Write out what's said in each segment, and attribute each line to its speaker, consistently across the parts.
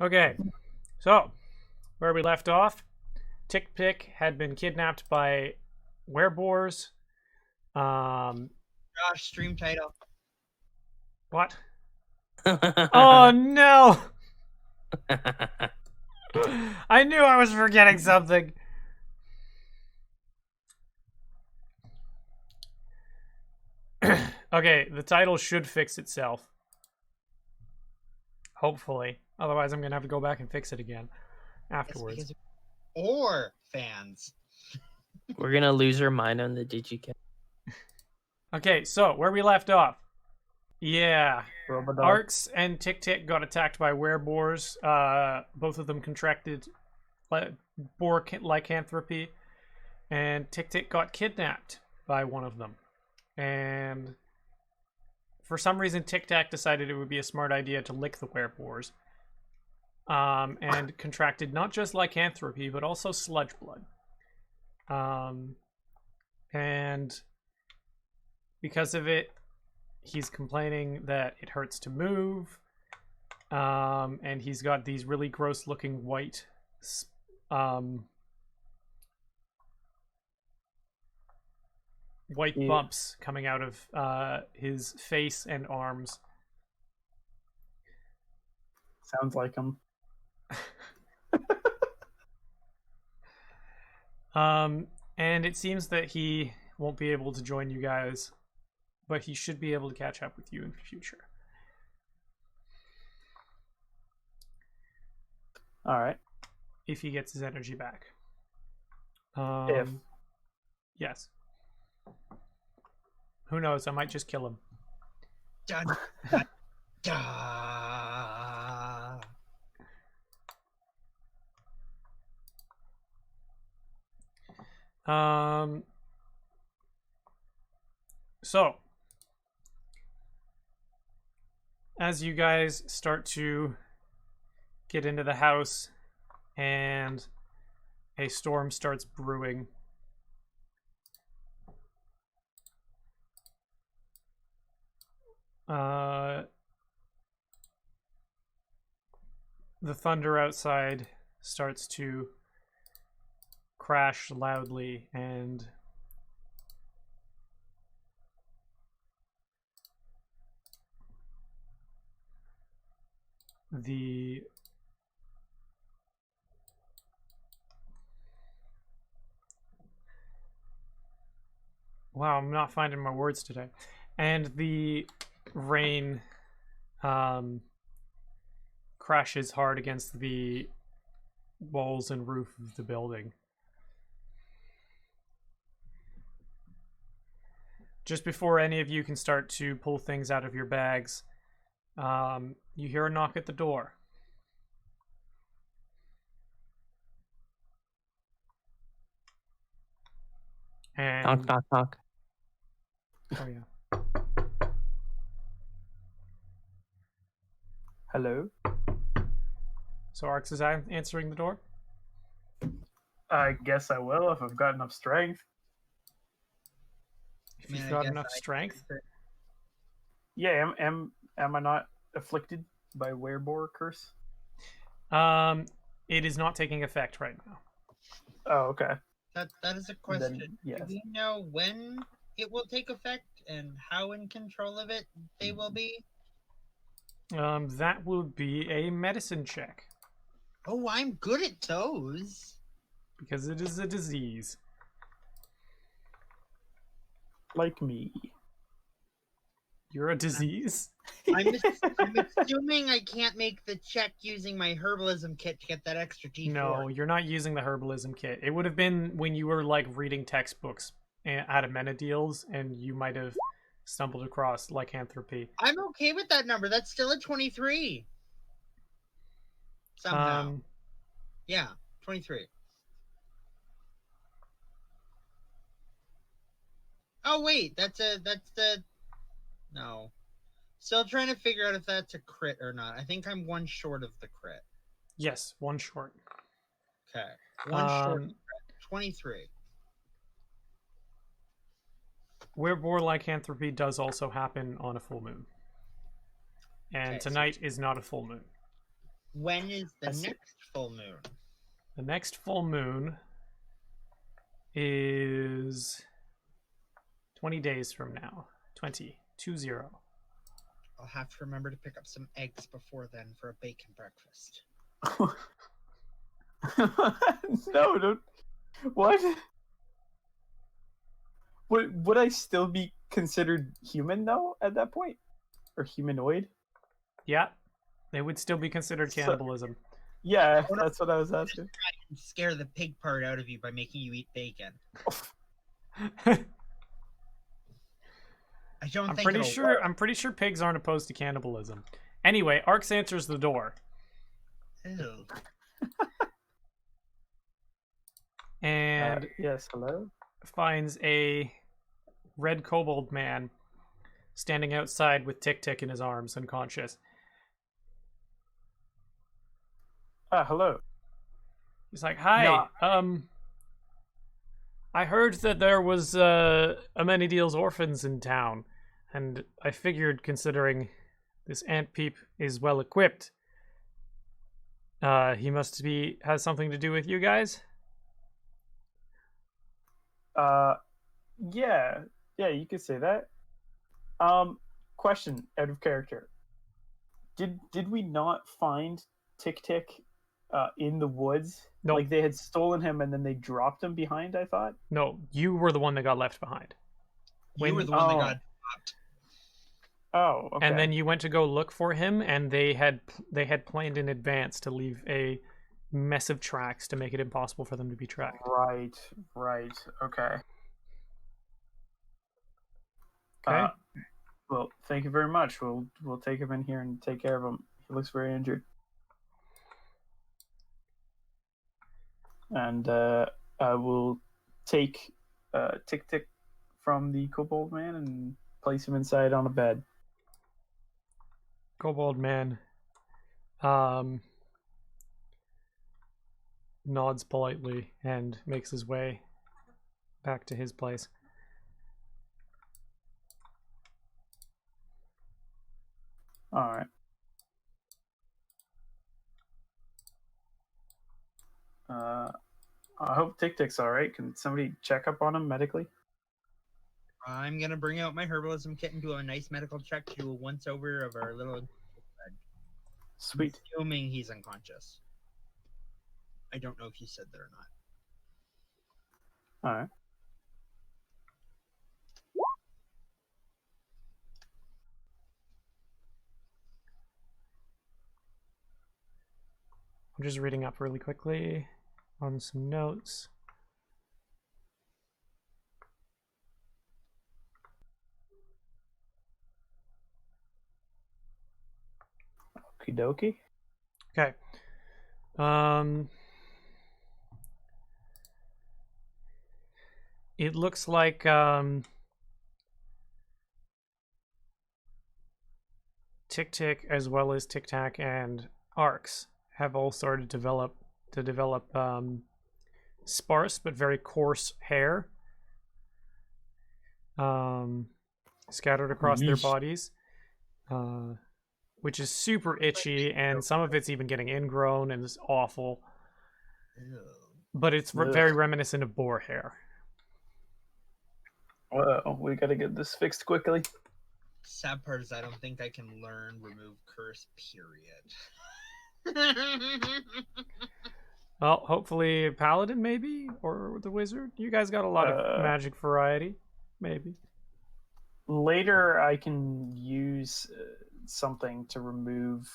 Speaker 1: Okay, so where we left off, Tick Pick had been kidnapped by wereboars. Um,
Speaker 2: Josh, stream title.
Speaker 1: what? Oh no! I knew I was forgetting something. Okay, the title should fix itself. Hopefully. Otherwise, I'm gonna have to go back and fix it again afterwards.
Speaker 2: Because or fans.
Speaker 3: We're gonna lose our mind on the DigiCam.
Speaker 1: Okay, so where we left off. Yeah.
Speaker 3: Robodog.
Speaker 1: Arx and Tick Tick got attacked by wereboars. Both of them contracted boar lycanthropy, and Tick Tick got kidnapped by one of them. And for some reason, Tic Tac decided it would be a smart idea to lick the wereboars, and contracted not just lycanthropy but also sludge blood. And because of it, he's complaining that it hurts to move, and he's got these really gross looking white white bumps coming out of his face and arms.
Speaker 4: Sounds like him.
Speaker 1: And it seems that he won't be able to join you guys, but he should be able to catch up with you in the future.
Speaker 4: All right.
Speaker 1: If he gets his energy back.
Speaker 4: If.
Speaker 1: Yes. Who knows? I might just kill him.
Speaker 2: Dun, dun, dun.
Speaker 1: So, as you guys start to get into the house and a storm starts brewing, the thunder outside starts to crash loudly, and the wow, I'm not finding my words today. And the rain crashes hard against the walls and roof of the building. Just before any of you can start to pull things out of your bags, you hear a knock at the door. And
Speaker 3: Knock, knock, knock.
Speaker 1: oh yeah.
Speaker 4: Hello.
Speaker 1: So Arx is answering the door?
Speaker 4: I guess I will if I've got enough strength.
Speaker 1: If you've got enough strength.
Speaker 4: Yeah, am I not afflicted by wereboar curse?
Speaker 1: It is not taking effect right now.
Speaker 4: Oh, okay.
Speaker 2: That is a question.
Speaker 4: Then, yes.
Speaker 2: Do we know when it will take effect and how in control of it they will be?
Speaker 1: That will be a medicine check.
Speaker 2: Oh, I'm good at those.
Speaker 1: Because it is a disease.
Speaker 4: Like me.
Speaker 1: You're a disease?
Speaker 2: I'm assuming I can't make the check using my herbalism kit to get that extra D4.
Speaker 1: No, you're not using the herbalism kit. It would have been when you were like reading textbooks at Amenadiels, and you might have stumbled across lycanthropy.
Speaker 2: I'm okay with that number. That's still a 23. Somehow. Yeah, 23. Oh wait, that's the no. Still trying to figure out if that's a crit or not. I think I'm one short of the crit.
Speaker 1: Yes, one short.
Speaker 2: Okay. One short of the crit. 23.
Speaker 1: Wereboar lycanthropy does also happen on a full moon. And
Speaker 2: Okay, so-
Speaker 1: tonight is not a full moon.
Speaker 2: When is the
Speaker 4: I see.
Speaker 2: next full moon?
Speaker 1: The next full moon is 20 days from now. 20.
Speaker 2: I'll have to remember to pick up some eggs before then for a bacon breakfast.
Speaker 4: No, don't. What? Would I still be considered human though at that point, or humanoid?
Speaker 1: Yeah, they would still be considered
Speaker 4: So-
Speaker 1: cannibalism.
Speaker 4: Yeah,
Speaker 2: Oh, no.
Speaker 4: that's what I was asking.
Speaker 2: Scare the pig part out of you by making you eat bacon. I don't
Speaker 1: I'm
Speaker 2: think
Speaker 1: pretty
Speaker 2: it'll
Speaker 1: sure.
Speaker 2: work.
Speaker 1: I'm pretty sure pigs aren't opposed to cannibalism. Anyway, Arx answers the door,
Speaker 2: Ew.
Speaker 1: and
Speaker 4: Yes, hello.
Speaker 1: finds a red kobold man standing outside with Tick Tick in his arms, unconscious.
Speaker 4: Hello.
Speaker 1: He's like, "Hi, I heard that there was Amenadiel's orphans in town, and I figured, considering this ant peep is well equipped, he must be has something to do with you guys."
Speaker 4: Yeah, you could say that. Question out of character. Did we not find Tick Tick in the woods?
Speaker 1: Nope.
Speaker 4: Like they had stolen him and then they dropped him behind, I thought.
Speaker 1: No, you were the one that got left behind.
Speaker 2: You were the one that got dropped.
Speaker 4: Oh, okay.
Speaker 1: And then you went to go look for him, and they had planned in advance to leave a mess of tracks to make it impossible for them to be tracked.
Speaker 4: Right. Okay.
Speaker 1: Okay.
Speaker 4: Well, thank you very much. We'll take him in here and take care of him. He looks very injured. And I will take Tick Tick from the kobold man and place him inside on a bed.
Speaker 1: Kobold man nods politely and makes his way back to his place.
Speaker 4: All right. I hope Tick Tick's all right. Can somebody check up on him medically?
Speaker 2: I'm gonna bring out my herbalism kit and do a nice medical check to do a once over of our little.
Speaker 4: Sweet.
Speaker 2: Assuming he's unconscious. I don't know if you said that or not.
Speaker 4: All right.
Speaker 1: I'm just reading up really quickly on some notes.
Speaker 4: Okie dokie.
Speaker 1: Okay. It looks like Tick Tick, as well as Tic Tac and Arcs, have all started to develop sparse but very coarse hair scattered across their
Speaker 4: Yeesh.
Speaker 1: bodies, which is super itchy, and some of it's even getting ingrown and is awful.
Speaker 2: Ew.
Speaker 1: But it's
Speaker 4: Ugh.
Speaker 1: very reminiscent of boar hair.
Speaker 4: Well, we gotta get this fixed quickly.
Speaker 2: Sad part is I don't think I can remove curse, period.
Speaker 1: Well, hopefully Paladin, maybe? Or the Wizard? You guys got a lot of magic variety. Maybe.
Speaker 4: Later, I can use something to remove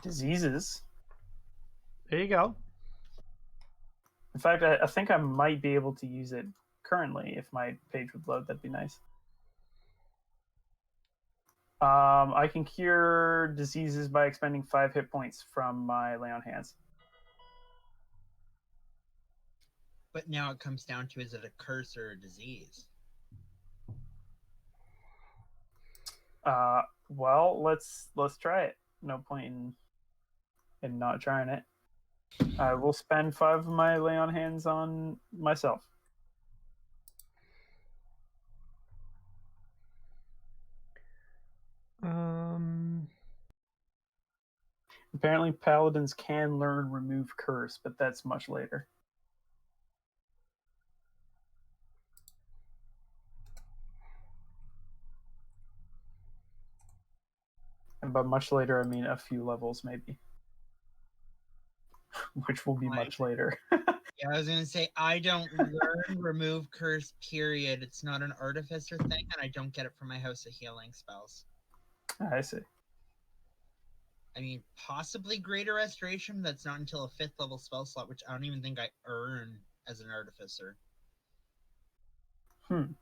Speaker 4: diseases.
Speaker 1: There you go.
Speaker 4: In fact, I think I might be able to use it currently if my page would load. That'd be nice. I can cure diseases by expending 5 hit points from my lay on hands.
Speaker 2: But now it comes down to, is it a curse or a disease?
Speaker 4: Well, let's try it. No point in not trying it. I will spend 5 of my lay on hands on myself. Apparently, paladins can learn remove curse, but that's much later. And by much later, I mean a few levels, maybe. Which will be much later.
Speaker 2: Yeah, I was gonna say I don't learn remove curse. Period. It's not an artificer thing, and I don't get it from my House of Healing spells.
Speaker 4: I see.
Speaker 2: I mean, possibly Greater Restoration. That's not until a 5th level spell slot, which I don't even think I earn as an artificer.
Speaker 4: Hmm.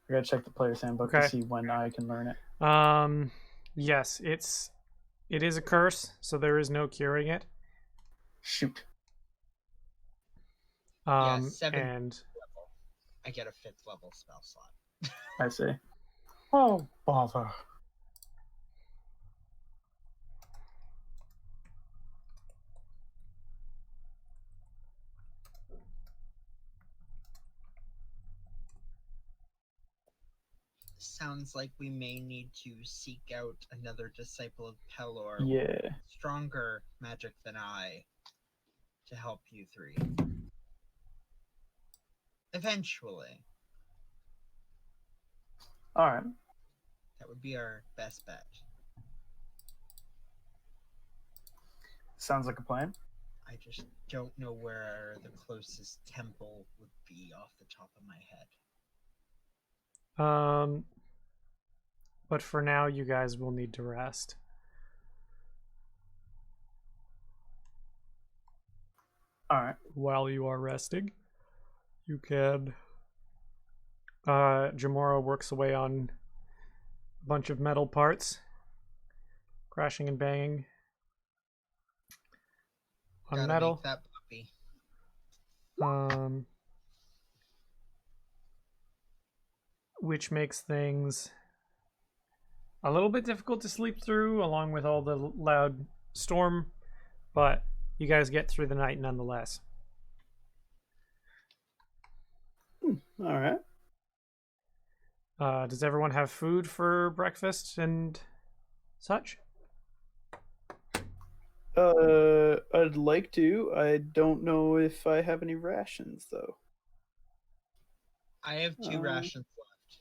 Speaker 4: I gotta check the player's handbook
Speaker 1: Okay.
Speaker 4: to see when I can learn it.
Speaker 1: Yes, it is a curse, so there is no curing it.
Speaker 4: Shoot.
Speaker 2: Yeah,
Speaker 1: And
Speaker 2: 7th level. I get a 5th level spell slot.
Speaker 4: I see. Oh, bother.
Speaker 2: Sounds like we may need to seek out another disciple of Pelor.
Speaker 4: Yeah.
Speaker 2: Stronger magic than I to help you three. Eventually.
Speaker 4: Alright.
Speaker 2: That would be our best bet.
Speaker 4: Sounds like a plan.
Speaker 2: I just don't know where the closest temple would be off the top of my head.
Speaker 1: But for now, you guys will need to rest.
Speaker 4: Alright.
Speaker 1: While you are resting, you can. Jamora works away on a bunch of metal parts, crashing and banging on
Speaker 2: Gotta
Speaker 1: metal.
Speaker 2: make that puppy.
Speaker 1: Which makes things a little bit difficult to sleep through, along with all the loud storm, but you guys get through the night nonetheless.
Speaker 4: Alright.
Speaker 1: Does everyone have food for breakfast and such?
Speaker 4: I'd like to. I don't know if I have any rations, though.
Speaker 2: I have 2 rations left.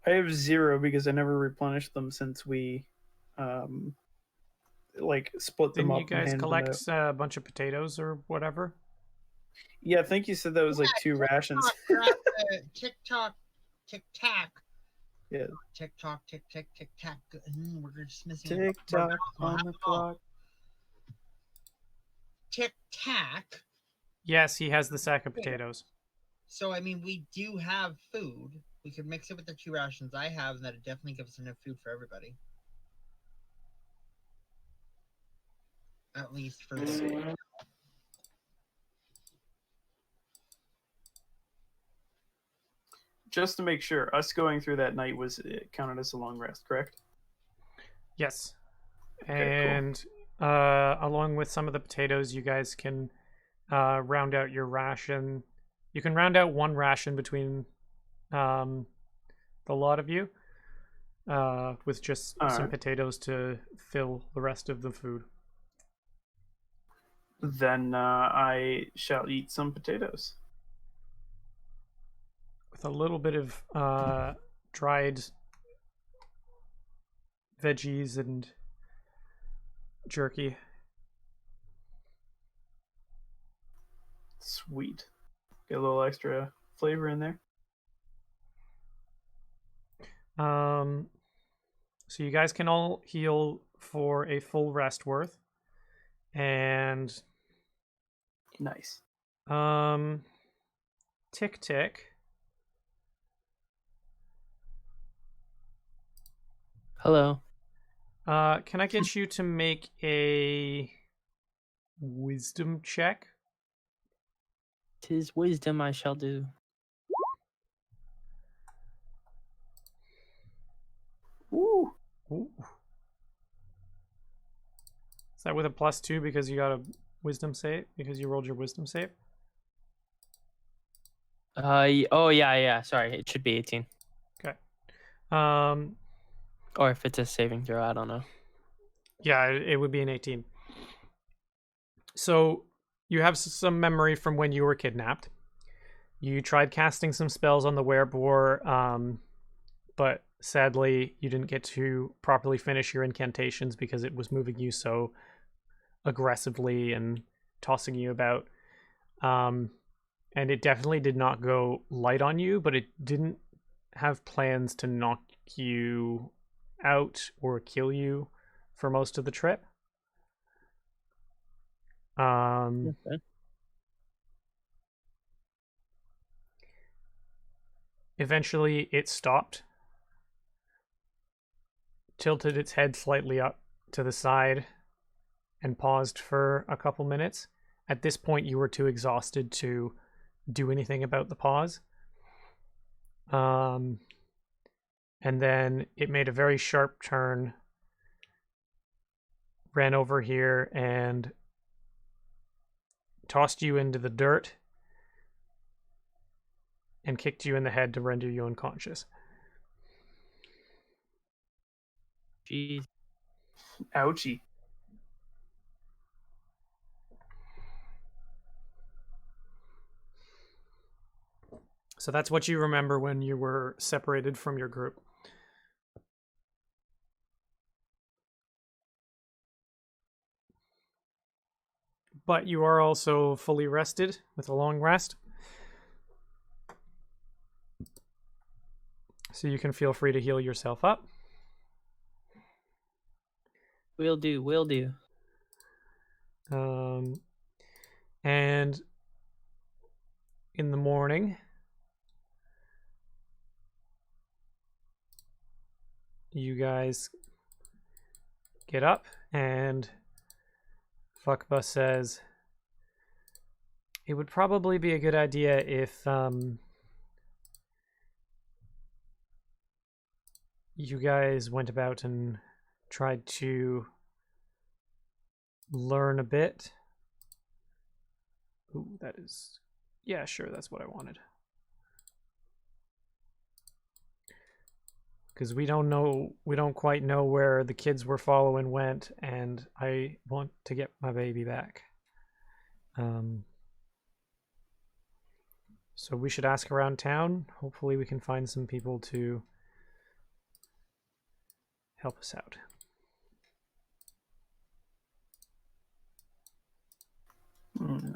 Speaker 4: I have 0 because I never replenished them since we, split them
Speaker 1: Didn't
Speaker 4: up.
Speaker 1: you guys
Speaker 4: and handed them
Speaker 1: collect
Speaker 4: out.
Speaker 1: a bunch of potatoes or whatever?
Speaker 4: Yeah, I think you said that was like 2 rations.
Speaker 2: TikTok, tic-tac.
Speaker 4: Yeah.
Speaker 2: TikTok, tic-tac, tic-tac. We're just missing
Speaker 4: Tick-tock on the clock.
Speaker 2: Tic-tac.
Speaker 1: Yes, he has the sack of potatoes.
Speaker 2: So, I mean, we do have food. We could mix it with the 2 rations I have, and that'd definitely give us enough food for everybody. At least for the
Speaker 4: Just to make sure, us going through that night was counted as a long rest, correct?
Speaker 1: Yes.
Speaker 4: Okay,
Speaker 1: and along with some of the potatoes, you guys can round out your ration. You can round out 1 ration between the lot of you with just some potatoes to fill the rest of the food.
Speaker 4: Then I shall eat some potatoes.
Speaker 1: With a little bit of dried veggies and jerky.
Speaker 4: Sweet. Get a little extra flavor in there.
Speaker 1: So you guys can all heal for a full rest worth. And
Speaker 4: nice.
Speaker 1: Tick Tick.
Speaker 3: Hello.
Speaker 1: Can I get you to make a wisdom check?
Speaker 3: 'Tis wisdom I shall do.
Speaker 4: Ooh.
Speaker 1: Ooh. Is that with a +2 because you got a wisdom save? Because you rolled your wisdom save?
Speaker 3: Oh yeah. Sorry, it should be 18.
Speaker 1: Um,
Speaker 3: Or if it's a saving throw, I don't know.
Speaker 1: yeah, it would be an 18. So you have some memory from when you were kidnapped. You tried casting some spells on the werebore, but sadly you didn't get to properly finish your incantations because it was moving you so aggressively and tossing you about. And it definitely did not go light on you, but it didn't have plans to knock you out or kill you for most of the trip.
Speaker 3: Okay.
Speaker 1: Eventually it stopped, tilted its head slightly up to the side, and paused for a couple minutes. At this point, you were too exhausted to do anything about the pause. And then it made a very sharp turn, ran over here, and tossed you into the dirt and kicked you in the head to render you unconscious.
Speaker 3: Jeez.
Speaker 4: Ouchie.
Speaker 1: So that's what you remember when you were separated from your group. But you are also fully rested with a long rest. So you can feel free to heal yourself up.
Speaker 3: Will do. Will do.
Speaker 1: And in the morning, you guys get up, and Fuckbus says it would probably be a good idea if you guys went about and tried to learn a bit. Ooh, that is... Yeah, sure, that's what I wanted. Because we don't quite know where the kids we're following went, and I want to get my baby back. So we should ask around town. Hopefully we can find some people to help us out.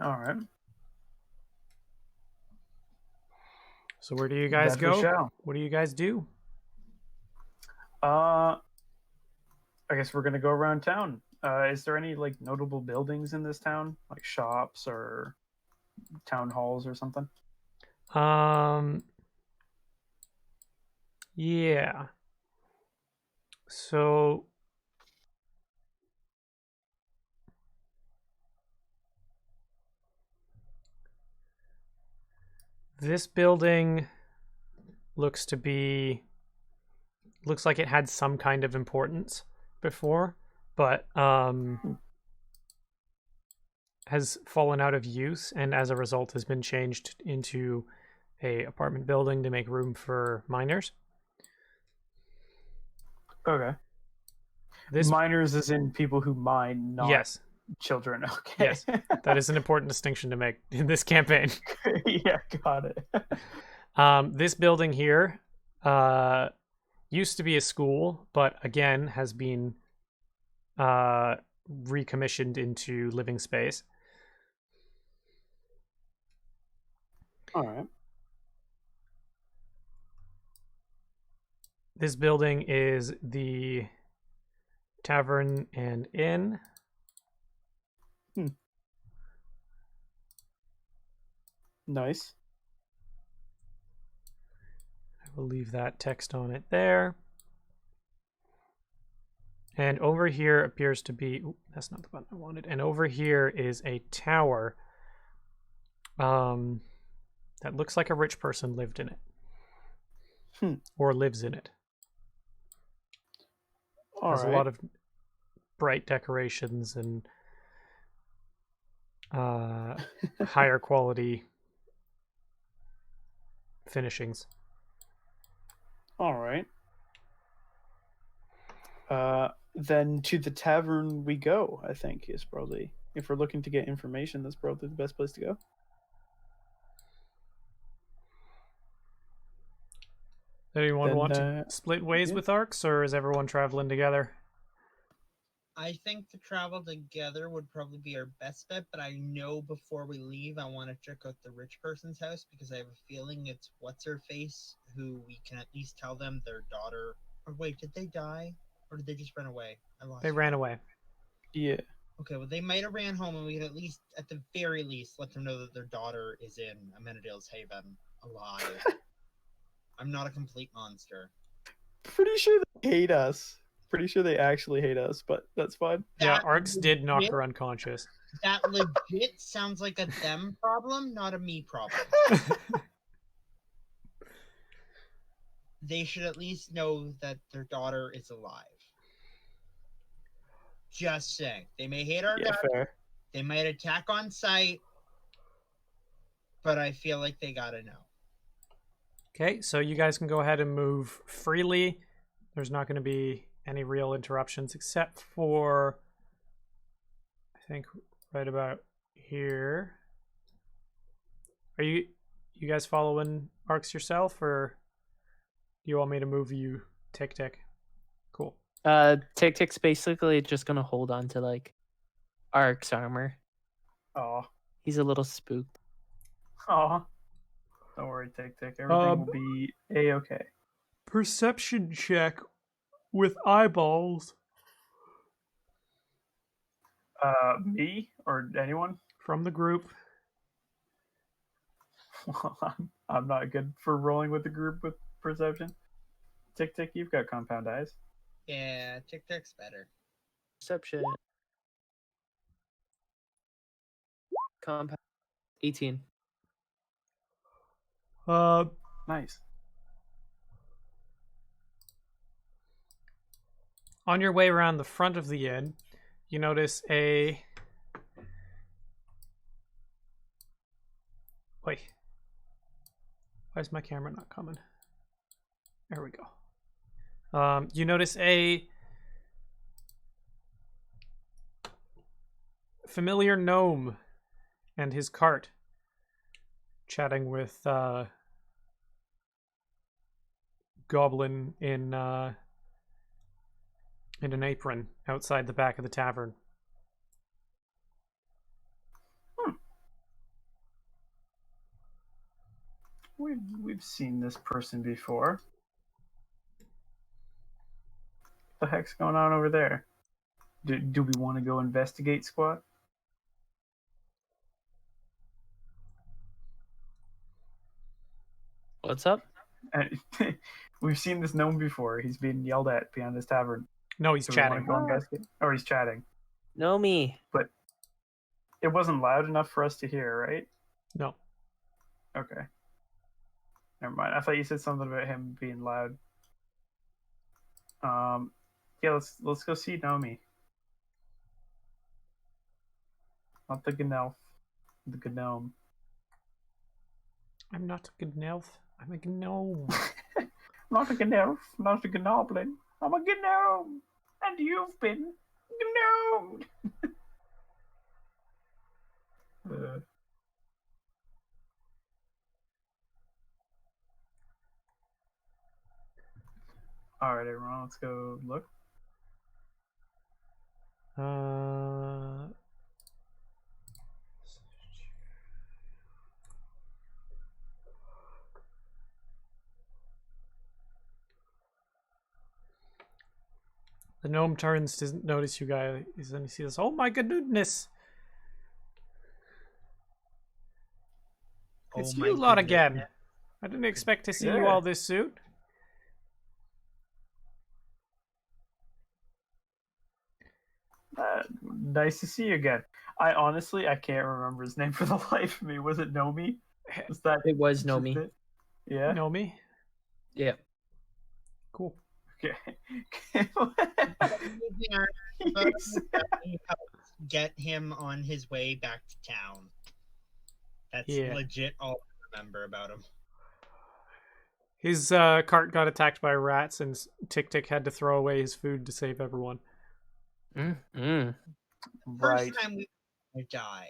Speaker 4: All right.
Speaker 1: So where do you guys
Speaker 4: That we
Speaker 1: go?
Speaker 4: shall.
Speaker 1: What do you guys do?
Speaker 4: I guess we're gonna go around town. Is there any like notable buildings in this town, like shops or town halls or something?
Speaker 1: Yeah. So this building looks like it had some kind of importance before, but has fallen out of use, and as a result has been changed into a apartment building to make room for miners.
Speaker 4: Okay.
Speaker 1: This
Speaker 4: Miners is in people who mine, not
Speaker 1: yes,
Speaker 4: children. Okay.
Speaker 1: yes, that is an important distinction to make in this campaign.
Speaker 4: Yeah, got it.
Speaker 1: This building here used to be a school, but again has been recommissioned into living space.
Speaker 4: All right.
Speaker 1: This building is the tavern and inn.
Speaker 4: Nice.
Speaker 1: I will leave that text on it there. And over here appears to be... Ooh, that's not the button I wanted. And over here is a tower that looks like a rich person lived in it. Or lives in it. Has a lot of bright decorations and higher quality finishings.
Speaker 4: All right. Then to the tavern we go, I think, is probably, if we're looking to get information, that's probably the best place to go.
Speaker 1: Anyone
Speaker 4: Then,
Speaker 1: want to split ways
Speaker 4: yeah.
Speaker 1: with Arcs, or is everyone traveling together?
Speaker 2: I think to travel together would probably be our best bet, but I know before we leave, I want to check out the rich person's house because I have a feeling it's what's her face who we can at least tell them their daughter. Or wait, did they die or did they just run away? I lost.
Speaker 1: They ran away.
Speaker 4: Yeah.
Speaker 2: Okay, well they might have ran home, and we can at least, at the very least, let them know that their daughter is in Amenadale's Haven alive. I'm not a complete monster.
Speaker 4: Pretty sure they hate us. Pretty sure they actually hate us, but that's fine.
Speaker 1: Yeah,
Speaker 2: That
Speaker 1: Arcs did knock
Speaker 2: legit-
Speaker 1: her unconscious.
Speaker 2: That legit sounds like a them problem, not a me problem. They should at least know that their daughter is alive. Just saying. They may hate our
Speaker 4: Yeah,
Speaker 2: guys,
Speaker 4: fair.
Speaker 2: they might attack on sight, but I feel like they gotta know.
Speaker 1: Okay, so you guys can go ahead and move freely. There's not going to be any real interruptions except for, I think, right about here. Are you guys following Arcs yourself, or do you want me to move you Tick Tick? Cool.
Speaker 3: Tick Tick's basically just gonna hold on to like Ark's armor.
Speaker 4: Oh,
Speaker 3: He's a little spooked.
Speaker 4: oh. Don't worry, Tick Tick. Everything will be a-okay.
Speaker 1: Perception check with eyeballs
Speaker 4: Me or anyone?
Speaker 1: from the group.
Speaker 4: Well, I'm not good for rolling with the group with perception. Tick Tick, you've got compound eyes.
Speaker 2: Yeah, Tic Tac's better.
Speaker 3: Perception. Compound. 18.
Speaker 4: Nice.
Speaker 1: On your way around the front of the inn, you notice a... Wait. Why is my camera not coming? There we go. You notice a familiar gnome and his cart chatting with goblin in an apron outside the back of the tavern.
Speaker 4: We've seen this person before. What the heck's going on over there? Do we want to go investigate, squad?
Speaker 3: What's up?
Speaker 4: We've seen this gnome before. He's being yelled at behind this tavern.
Speaker 1: No, he's
Speaker 4: Do we
Speaker 1: chatting.
Speaker 4: want to go investigate? Or he's chatting.
Speaker 3: Know me.
Speaker 4: But it wasn't loud enough for us to hear, right?
Speaker 1: No.
Speaker 4: Okay. Never mind. I thought you said something about him being loud. Yeah, let's go see Naomi. Not the Gnelf. The gnome.
Speaker 1: I'm not a gnelf. I'm a gnome.
Speaker 4: Not a Gnelf, not a Gnoblin. I'm a gnome. And you've been gnomed. Alright, everyone, let's go look.
Speaker 1: The gnome turns to notice you guys, and he sees, oh my goodness! It's
Speaker 2: Oh
Speaker 1: you
Speaker 2: my
Speaker 1: lot
Speaker 2: goodness.
Speaker 1: again. I didn't expect to see you
Speaker 4: Yeah.
Speaker 1: all this soon.
Speaker 4: Nice to see you again. I honestly, I can't remember his name for the life of me. Was it Nomi? Was that
Speaker 3: It was
Speaker 4: just
Speaker 3: Nomi.
Speaker 4: it? Yeah.
Speaker 1: Know me?
Speaker 3: Yeah.
Speaker 1: Cool.
Speaker 4: Okay.
Speaker 2: Get him on his way back to town. That's
Speaker 1: Yeah.
Speaker 2: legit all I remember about him.
Speaker 1: His cart got attacked by rats and Tick Tick had to throw away his food to save everyone.
Speaker 3: Mm-hmm.
Speaker 4: Right.
Speaker 2: First time we would die.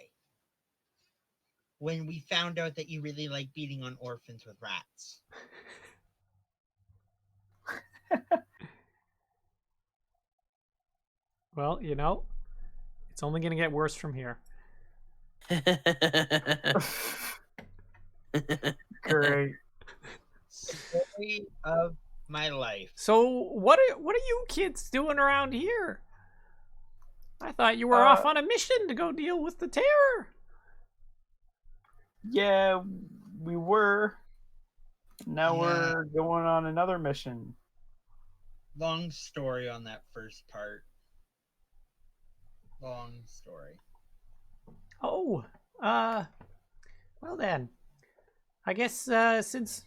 Speaker 2: When we found out that you really like beating on orphans with rats.
Speaker 1: Well, it's only going to get worse from here.
Speaker 4: Great.
Speaker 2: Story of my life.
Speaker 1: So what are you kids doing around here? I thought you were off on a mission to go deal with the terror.
Speaker 4: Yeah, we were. Now
Speaker 2: Yeah.
Speaker 4: we're going on another mission.
Speaker 2: Long story on that first part. Long story.
Speaker 1: Oh, well then. I guess since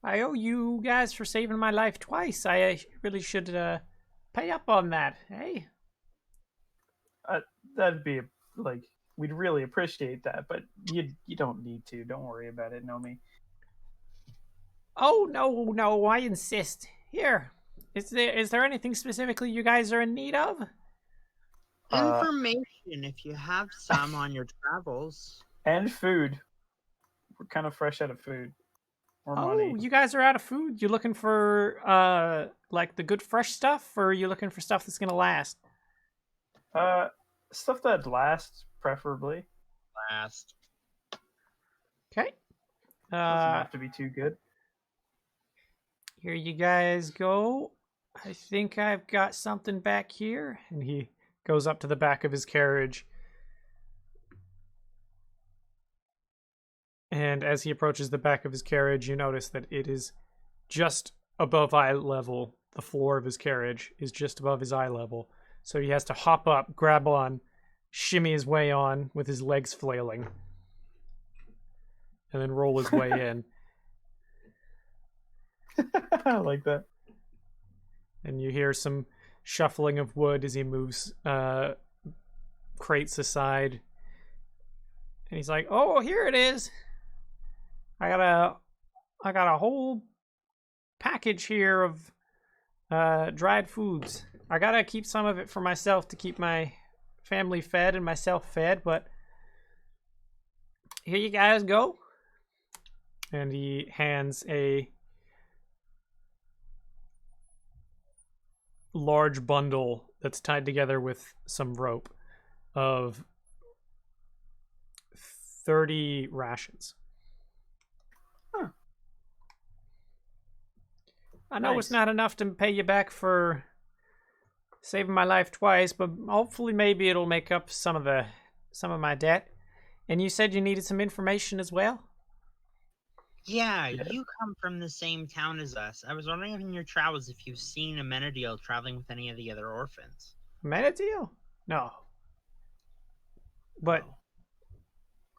Speaker 1: I owe you guys for saving my life twice, I really should pay up on that, hey?
Speaker 4: That'd be like, we'd really appreciate that, but you don't need to. Don't worry about it, Nomi.
Speaker 1: Oh no, I insist. Here, is there anything specifically you guys are in need of?
Speaker 2: Information, if you have some on your travels.
Speaker 4: And food. We're kind of fresh out of food. Or
Speaker 1: Oh,
Speaker 4: money.
Speaker 1: you guys are out of food. You looking for like the good fresh stuff, or are you looking for stuff that's gonna last?
Speaker 4: Stuff that lasts, preferably.
Speaker 2: Last.
Speaker 1: Okay.
Speaker 4: Doesn't have to be too good.
Speaker 1: Here you guys go. I think I've got something back here. And he goes up to the back of his carriage. And as he approaches the back of his carriage, you notice that it is just above eye level. The floor of his carriage is just above his eye level. So he has to hop up, grab on, shimmy his way on with his legs flailing, and then roll his way in.
Speaker 4: I like that.
Speaker 1: And you hear some shuffling of wood as he moves crates aside. And he's like, "Oh, here it is. I got a whole package here of dried foods. I gotta keep some of it for myself to keep my family fed and myself fed, but here you guys go." And he hands a large bundle that's tied together with some rope of 30 rations.
Speaker 4: Huh.
Speaker 1: I know it's
Speaker 4: Nice.
Speaker 1: not enough to pay you back for saving my life twice, but hopefully maybe it'll make up some of my debt. And you said you needed some information as well?
Speaker 2: Yeah,
Speaker 4: Yeah.
Speaker 2: you come from the same town as us. I was wondering in your travels if you've seen Amenadiel traveling with any of the other orphans.
Speaker 1: Amenadiel? No. But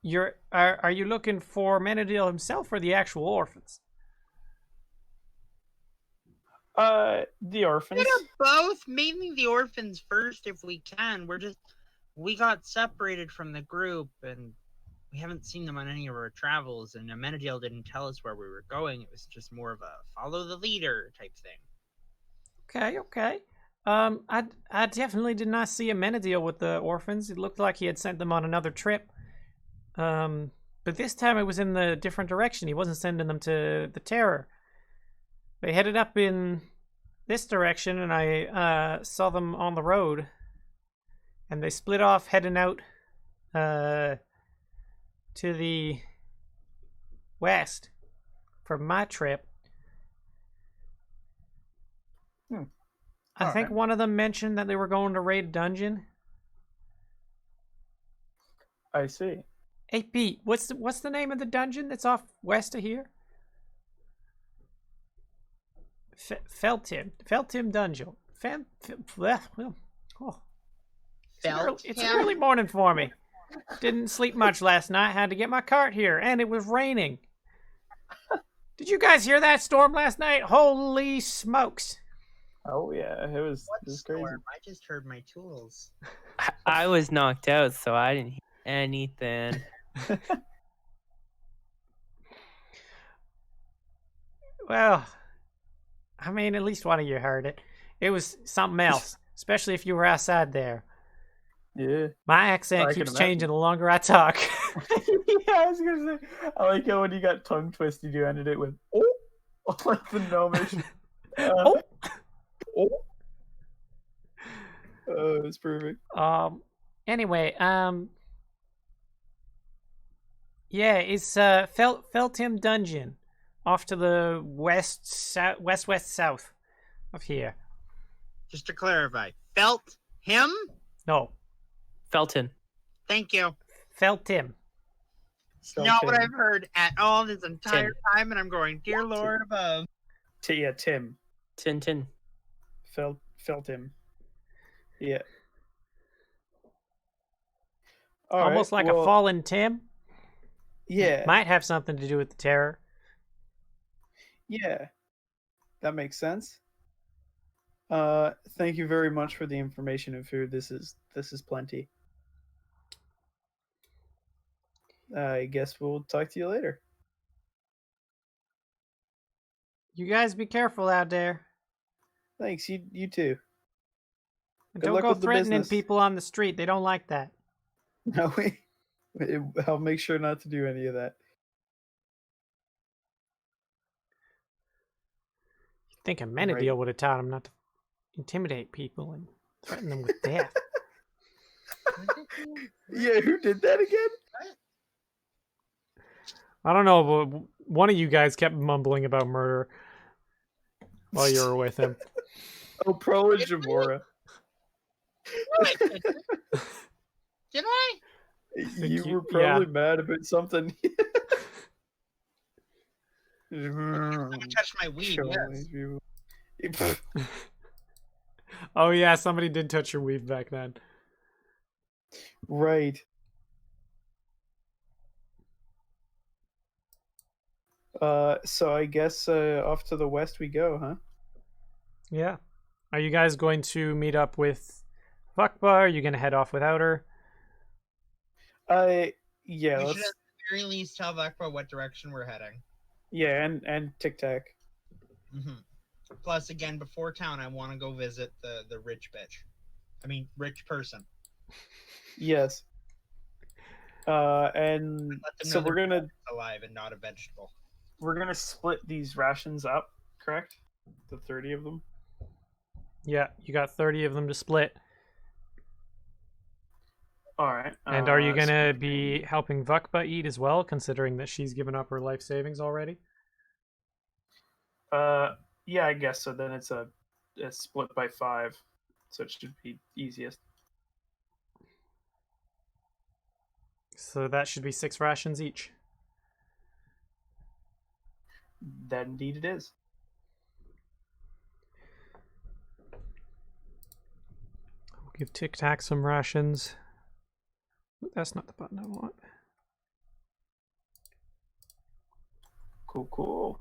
Speaker 2: Oh.
Speaker 1: are you looking for Amenadiel himself or the actual orphans?
Speaker 4: The orphans.
Speaker 2: Bit of both. Mainly the orphans first, if we can. We got separated from the group, and we haven't seen them on any of our travels. And Amenadiel didn't tell us where we were going. It was just more of a follow the leader type thing.
Speaker 1: Okay. I definitely did not see Amenadiel with the orphans. It looked like he had sent them on another trip. But this time it was in the different direction. He wasn't sending them to the Terror. They headed up in this direction, and I saw them on the road. And they split off, heading out to the west for my trip. I think one of them mentioned that they were going to raid dungeon.
Speaker 4: I see.
Speaker 1: Hey Pete, what's the name of the dungeon that's off west of here? Feltim Dungeon. It's an early morning for me. Didn't sleep much last night. Had to get my cart here, and it was raining. Did you guys hear that storm last night? Holy smokes!
Speaker 4: Oh yeah, it was crazy.
Speaker 2: Storm? I just heard my tools.
Speaker 3: I was knocked out, so I didn't hear anything.
Speaker 1: Well, I mean, at least one of you heard it. It was something else, especially if you were outside there.
Speaker 4: Yeah.
Speaker 1: My accent
Speaker 4: I can
Speaker 1: keeps
Speaker 4: imagine.
Speaker 1: changing the longer I talk.
Speaker 4: Yeah, I was gonna say. I like how when you got tongue twisted, you ended it with "oh," like the gnomish.
Speaker 1: Oh.
Speaker 4: Oh. Oh, it's perfect.
Speaker 1: Anyway, yeah, it's Feltim Dungeon, off to the west south of here.
Speaker 2: Just to clarify, felt him?
Speaker 1: No,
Speaker 3: Felton.
Speaker 2: Thank you.
Speaker 1: Feltim.
Speaker 2: It's not what
Speaker 4: Tim.
Speaker 2: I've heard at all this entire
Speaker 3: Tim.
Speaker 2: time, and I'm going, dear Lord above.
Speaker 4: Yeah, Tim
Speaker 3: Tintin.
Speaker 4: felt him. Yeah.
Speaker 1: Almost like a fallen Tim.
Speaker 4: Yeah.
Speaker 1: Might have something to do with the terror.
Speaker 4: Yeah. That makes sense. Thank you very much for the information and food. This is plenty. I guess we'll talk to you later.
Speaker 1: You guys be careful out there.
Speaker 4: Thanks. You too.
Speaker 1: And
Speaker 4: Good
Speaker 1: don't
Speaker 4: luck
Speaker 1: go
Speaker 4: with the
Speaker 1: threatening
Speaker 4: business.
Speaker 1: people on the street. They don't like that.
Speaker 4: No, I'll make sure not to do any of that.
Speaker 1: I think a Menadil
Speaker 4: Right.
Speaker 1: would have taught him not to intimidate people and threaten them with death.
Speaker 4: Yeah, who did that again?
Speaker 1: I don't know, but one of you guys kept mumbling about murder while you were with him.
Speaker 4: Oh, probably Jamora.
Speaker 2: Did I?
Speaker 4: You were probably mad about something.
Speaker 2: Someone touched my weed, yes.
Speaker 1: Oh yeah, somebody did touch your weave back then.
Speaker 4: Right. So I guess off to the west we go, huh?
Speaker 1: Yeah. Are you guys going to meet up with Vakba? Are you going to head off without her?
Speaker 4: Yeah.
Speaker 2: We should at
Speaker 4: Let's,
Speaker 2: the very least tell Vakba what direction we're heading.
Speaker 4: yeah, and Tic Tac.
Speaker 2: Mm-hmm. Plus, again, before town, I want to go visit the rich bitch. I mean, rich person.
Speaker 4: Yes. And
Speaker 2: Let them
Speaker 4: so
Speaker 2: know
Speaker 4: we're
Speaker 2: they're
Speaker 4: gonna
Speaker 2: alive and not a vegetable.
Speaker 4: split these rations up, correct? The 30 of them.
Speaker 1: Yeah, you got 30 of them to split.
Speaker 4: All right.
Speaker 1: And are you going to be helping Vakba eat as well, considering that she's given up her life savings already?
Speaker 4: Yeah, I guess so. Then it's a split by 5, so it should be easiest.
Speaker 1: So that should be 6 rations each.
Speaker 4: That indeed it is.
Speaker 1: I'll give Tic Tac some rations. Ooh, that's not the button I want.
Speaker 4: Cool.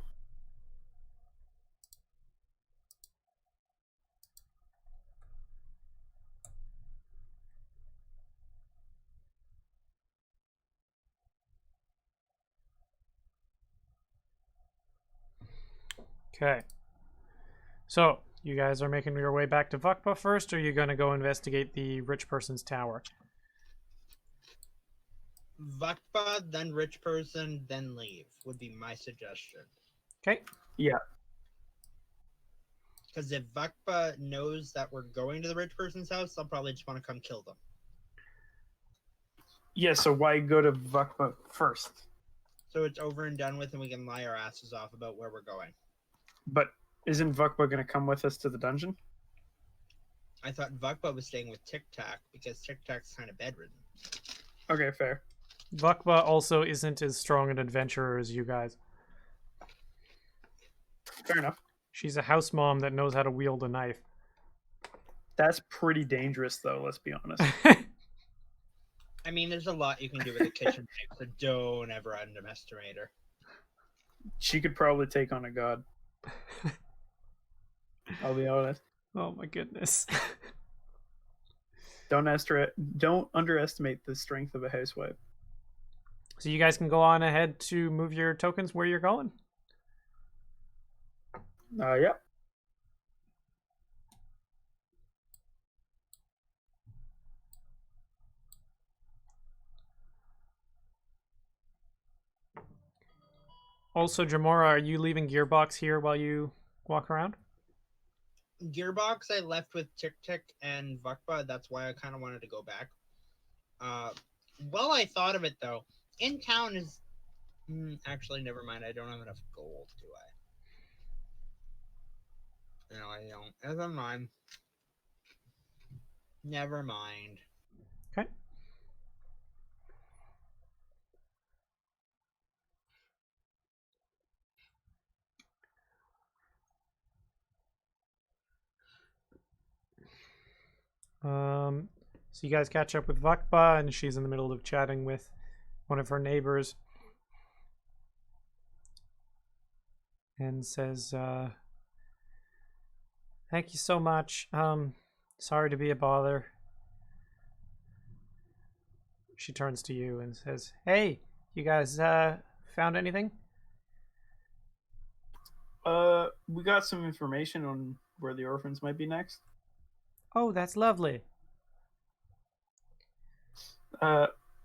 Speaker 1: Okay. So, you guys are making your way back to Vakba first, or are you going to go investigate the rich person's tower?
Speaker 2: Vakba, then rich person, then leave would be my suggestion.
Speaker 1: Okay.
Speaker 4: Yeah.
Speaker 2: Because if Vakba knows that we're going to the rich person's house, they'll probably just want to come kill them.
Speaker 4: Yeah, so why go to Vakba first?
Speaker 2: So it's over and done with, and we can lie our asses off about where we're going.
Speaker 4: But isn't Vakba going to come with us to the dungeon?
Speaker 2: I thought Vakba was staying with Tic Tac because Tic Tac's kind of bedridden.
Speaker 4: Okay, fair.
Speaker 1: Vakba also isn't as strong an adventurer as you guys.
Speaker 4: Fair enough.
Speaker 1: She's a house mom that knows how to wield a knife.
Speaker 4: That's pretty dangerous, though, let's be honest.
Speaker 2: I mean, there's a lot you can do with a kitchen knife, so don't ever underestimate her.
Speaker 4: She could probably take on a god. I'll be honest.
Speaker 1: Oh my goodness.
Speaker 4: Don't underestimate the strength of a housewife.
Speaker 1: So you guys can go on ahead to move your tokens where you're going.
Speaker 4: Yeah.
Speaker 1: Also, Jamora, are you leaving Gearbox here while you walk around?
Speaker 2: Gearbox I left with Tick Tick and Vukba. That's why I kind of wanted to go back. Well, I thought of it though. In town is actually never mind. I don't have enough gold, do I? No, I don't. Never mind. Never mind.
Speaker 1: Okay. So you guys catch up with Vakba, and she's in the middle of chatting with one of her neighbors, and says, "Thank you so much. Sorry to be a bother." She turns to you and says, "Hey, you guys found anything?"
Speaker 4: We got some information on where the orphans might be next.
Speaker 1: Oh, that's lovely.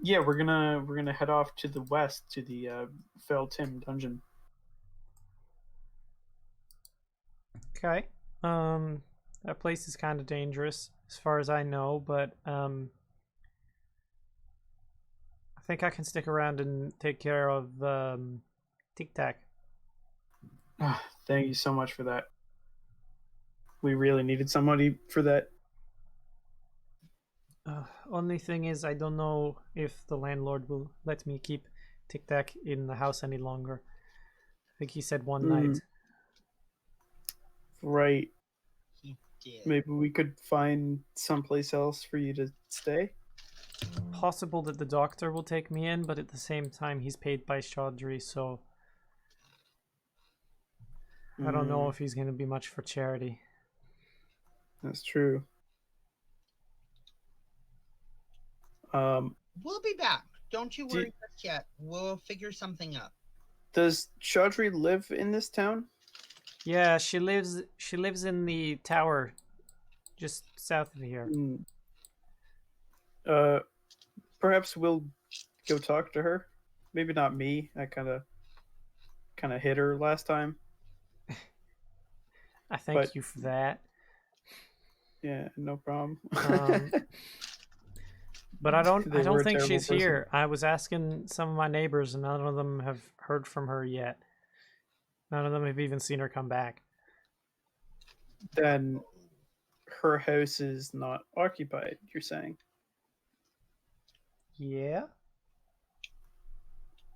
Speaker 4: Yeah, we're gonna head off to the west to the Fel Tim dungeon.
Speaker 1: Okay. That place is kind of dangerous, as far as I know, but I think I can stick around and take care of Tic Tac.
Speaker 4: Thank you so much for that. We really needed somebody for that.
Speaker 1: Only thing is, I don't know if the landlord will let me keep Tic Tac in the house any longer. I think he said one night.
Speaker 4: Right.
Speaker 2: He did.
Speaker 4: Maybe we could find someplace else for you to stay.
Speaker 1: Possible that the doctor will take me in, but at the same time, he's paid by Chaudhry, so I don't know if he's going to be much for charity.
Speaker 4: That's true.
Speaker 2: We'll be back. Don't you worry just yet. We'll figure something up.
Speaker 4: Does Chaudhry live in this town?
Speaker 1: Yeah, she lives in the tower just south of here.
Speaker 4: Perhaps we'll go talk to her. Maybe not me. I kind of hit her last time.
Speaker 1: I thank you for that.
Speaker 4: Yeah, no problem.
Speaker 1: But I don't think she's
Speaker 4: person.
Speaker 1: here. I was asking some of my neighbors, and none of them have heard from her yet. None of them have even seen her come back.
Speaker 4: Then her house is not occupied, you're saying?
Speaker 1: Yeah.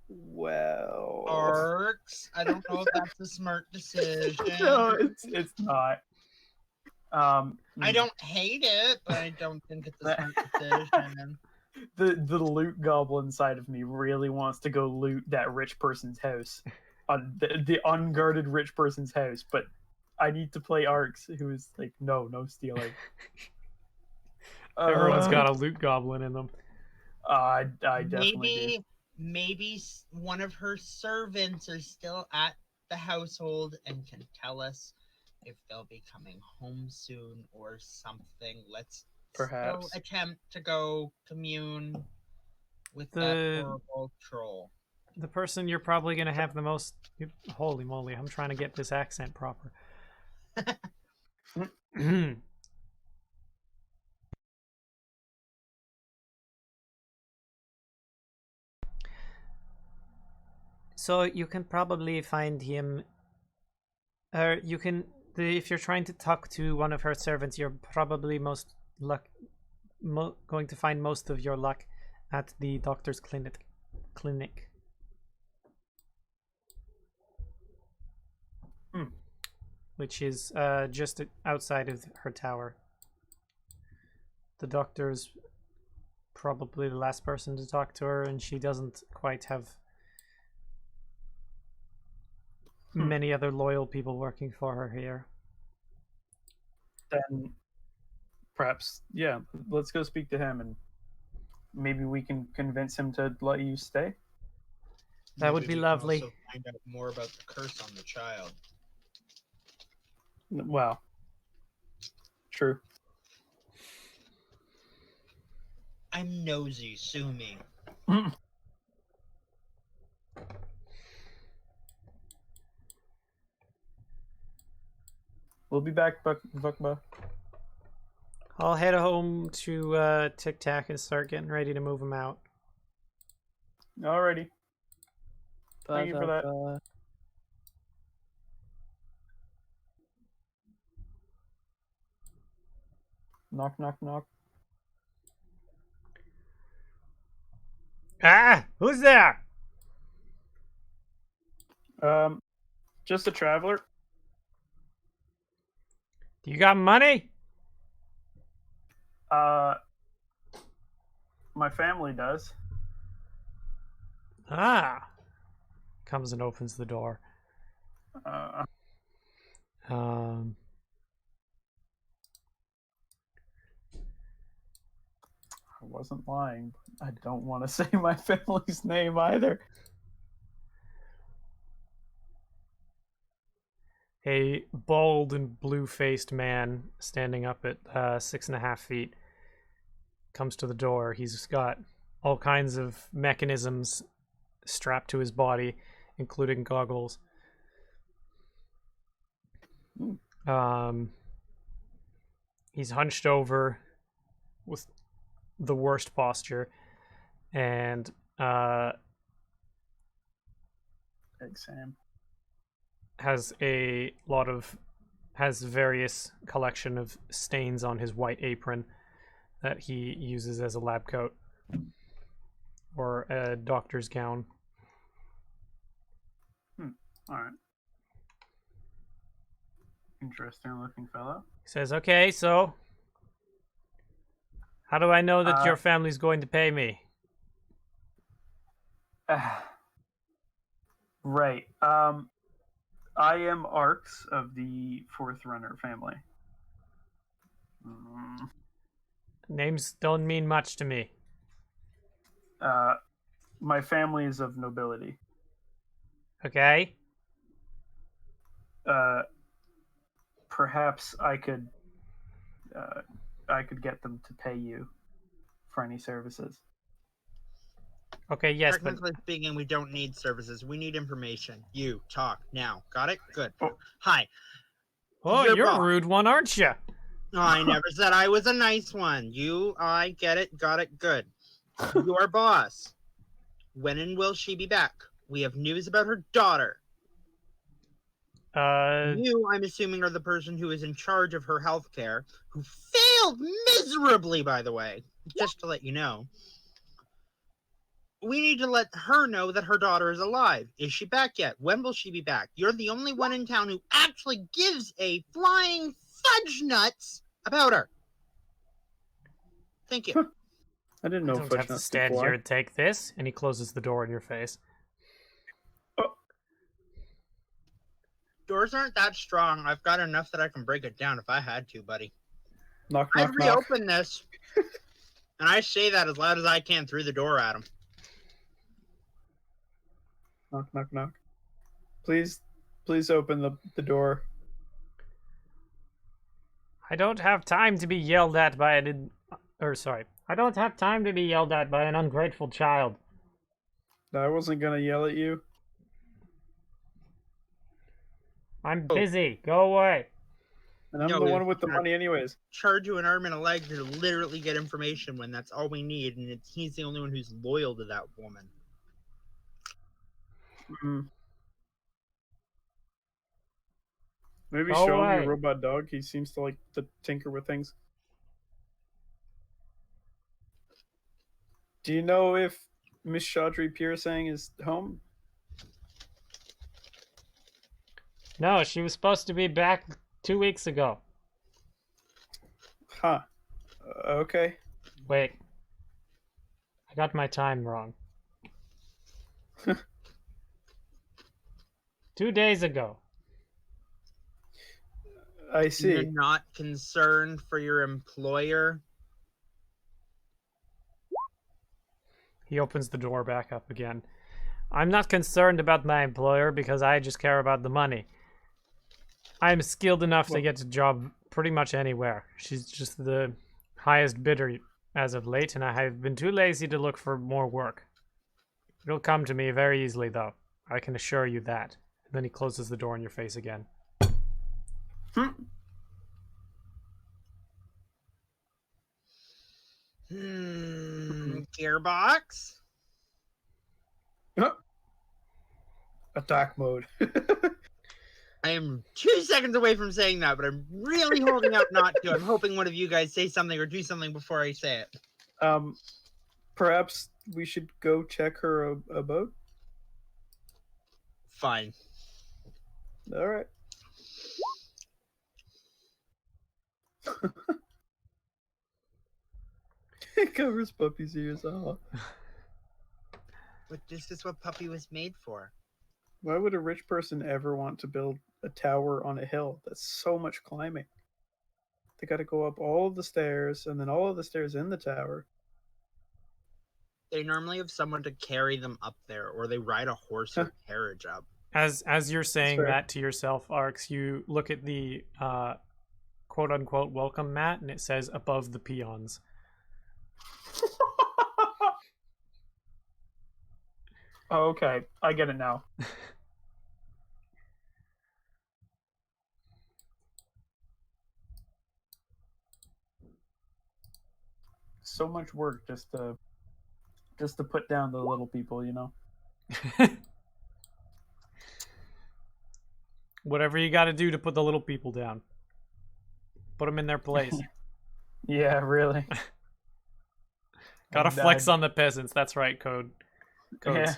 Speaker 4: Well,
Speaker 2: Arcs. I don't know if that's a smart decision.
Speaker 4: No, it's not.
Speaker 2: I don't hate it, but I don't think it's a smart decision.
Speaker 4: The loot goblin side of me really wants to go loot that rich person's house, on the unguarded rich person's house, but I need to play Arcs, who is like, no stealing.
Speaker 1: Everyone's got a loot goblin in them.
Speaker 4: I definitely do.
Speaker 2: Maybe one of her servants are still at the household and can tell us if they'll be coming home soon or something. Let's
Speaker 4: perhaps
Speaker 2: still attempt to go commune with that horrible troll.
Speaker 1: The person you're probably going to have the most... Holy moly, I'm trying to get this accent proper. So you can probably find him, or you can, if you're trying to talk to one of her servants, you're probably going to find most of your luck at the doctor's clinic. Which is just outside of her tower. The doctor's probably the last person to talk to her, and she doesn't quite have many other loyal people working for her here.
Speaker 4: Then perhaps, yeah, let's go speak to him, and maybe we can convince him to let you stay.
Speaker 1: That would be lovely.
Speaker 2: Also find out more about the curse on the child.
Speaker 4: Wow. True.
Speaker 2: I'm nosy, sue me.
Speaker 4: We'll be back, Vukba.
Speaker 1: I'll head home to Tic Tac and start getting ready to move him out.
Speaker 4: Alrighty. Thank you for that. Knock, knock, knock.
Speaker 1: Ah! Who's there?
Speaker 4: Just a traveler.
Speaker 1: You got money?
Speaker 4: My family does.
Speaker 1: Ah. Comes and opens the door.
Speaker 4: I wasn't lying, but I don't want to say my family's name either.
Speaker 1: A bald and blue-faced man standing up at 6.5 feet comes to the door. He's got all kinds of mechanisms strapped to his body, including goggles. He's hunched over with the worst posture, and
Speaker 4: Sam.
Speaker 1: has various collection of stains on his white apron that he uses as a lab coat or a doctor's gown.
Speaker 4: All right. Interesting looking fellow.
Speaker 1: He says, "Okay, so how do I know that your family's going to pay me?"
Speaker 4: Right. I am Arx of the Fourth Runner family.
Speaker 1: Names don't mean much to me.
Speaker 4: My family is of nobility.
Speaker 1: Okay.
Speaker 4: Perhaps I could get them to pay you for any services.
Speaker 1: Okay, yes, but
Speaker 2: Technically speaking, we don't need services. We need information. You talk now. Got it? Good.
Speaker 4: Oh.
Speaker 2: Hi.
Speaker 1: oh,
Speaker 2: Your
Speaker 1: you're
Speaker 2: boss.
Speaker 1: a rude one, aren't you?
Speaker 2: I never said I was a nice one. I get it. Got it. Good. Your boss. When and will she be back? We have news about her daughter. You, I'm assuming, are the person who is in charge of her health care, who failed miserably, by the way, just to let you know. We need to let her know that her daughter is alive. Is she back yet? When will she be back? You're the only one in town who actually gives a flying fudge nuts about her. Thank you.
Speaker 4: I didn't know
Speaker 1: I don't
Speaker 4: fudge
Speaker 1: have to
Speaker 4: nuts
Speaker 1: stand
Speaker 4: could fly.
Speaker 1: here and take this. And he closes the door in your face.
Speaker 2: Doors aren't that strong. I've got enough that I can break it down if I had to, buddy.
Speaker 4: Knock,
Speaker 2: I'd
Speaker 4: knock, knock.
Speaker 2: reopen this. And I say that as loud as I can through the door at him.
Speaker 4: Knock, knock, knock. Please open the door.
Speaker 1: I don't have time to be yelled at by I don't have time to be yelled at by an ungrateful child.
Speaker 4: I wasn't gonna yell at you.
Speaker 1: I'm busy. Go away.
Speaker 4: And I'm
Speaker 2: No,
Speaker 4: the
Speaker 2: we-
Speaker 4: one with the money anyways.
Speaker 2: Charge you an arm and a leg to literally get information when that's all we need, and he's the only one who's loyal to that woman.
Speaker 4: Maybe
Speaker 1: Go
Speaker 4: show him
Speaker 1: away.
Speaker 4: your robot dog. He seems to like to tinker with things. Do you know if Miss Chaudhry Piersang is home?
Speaker 1: No, she was supposed to be back 2 weeks ago.
Speaker 4: Huh. Okay.
Speaker 1: Wait. I got my time wrong. 2 days ago.
Speaker 4: I see.
Speaker 2: You're not concerned for your employer?
Speaker 1: He opens the door back up again. I'm not concerned about my employer because I just care about the money. I'm skilled enough to get a job pretty much anywhere. She's just the highest bidder as of late, and I have been too lazy to look for more work. It'll come to me very easily, though. I can assure you that. And then he closes the door in your face again.
Speaker 2: Gearbox?
Speaker 4: Attack mode.
Speaker 2: I am 2 seconds away from saying that, but I'm really holding out not to. I'm hoping one of you guys say something or do something before I say it.
Speaker 4: Perhaps we should go check her abode.
Speaker 2: Fine.
Speaker 4: All right. It covers Puppy's ears. Oh.
Speaker 2: But this is what Puppy was made for.
Speaker 4: Why would a rich person ever want to build a tower on a hill? That's so much climbing. They got to go up all of the stairs and then all of the stairs in the tower.
Speaker 2: They normally have someone to carry them up there, or they ride a horse or carriage up.
Speaker 1: As you're saying
Speaker 4: fair.
Speaker 1: that to yourself, Arx, you look at the quote unquote welcome mat and it says above the peons.
Speaker 4: Oh, okay, I get it now. So much work just to put down the little people, you know.
Speaker 1: Whatever you got to do to put the little people down. Put them in their place.
Speaker 4: Yeah, really.
Speaker 1: Gotta
Speaker 4: And,
Speaker 1: flex on the peasants. That's right, Codes.
Speaker 4: Yeah.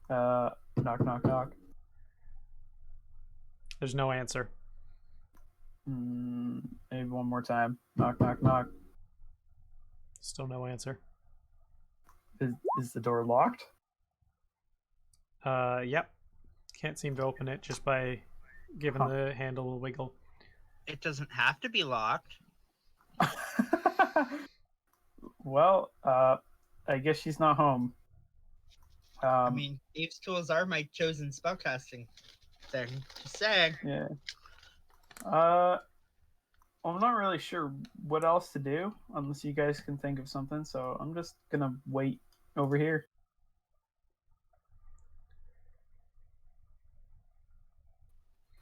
Speaker 4: Knock, knock, knock.
Speaker 1: There's no answer.
Speaker 4: Maybe one more time. Knock, knock, knock.
Speaker 1: Still no answer.
Speaker 4: Is the door locked?
Speaker 1: Yep. Can't seem to open it just by giving the handle a wiggle.
Speaker 2: It doesn't have to be locked.
Speaker 4: Well, I guess she's not home.
Speaker 2: I mean, thieves' tools are my chosen spellcasting thing. Just saying.
Speaker 4: Yeah. I'm not really sure what else to do unless you guys can think of something, so I'm just gonna wait over here.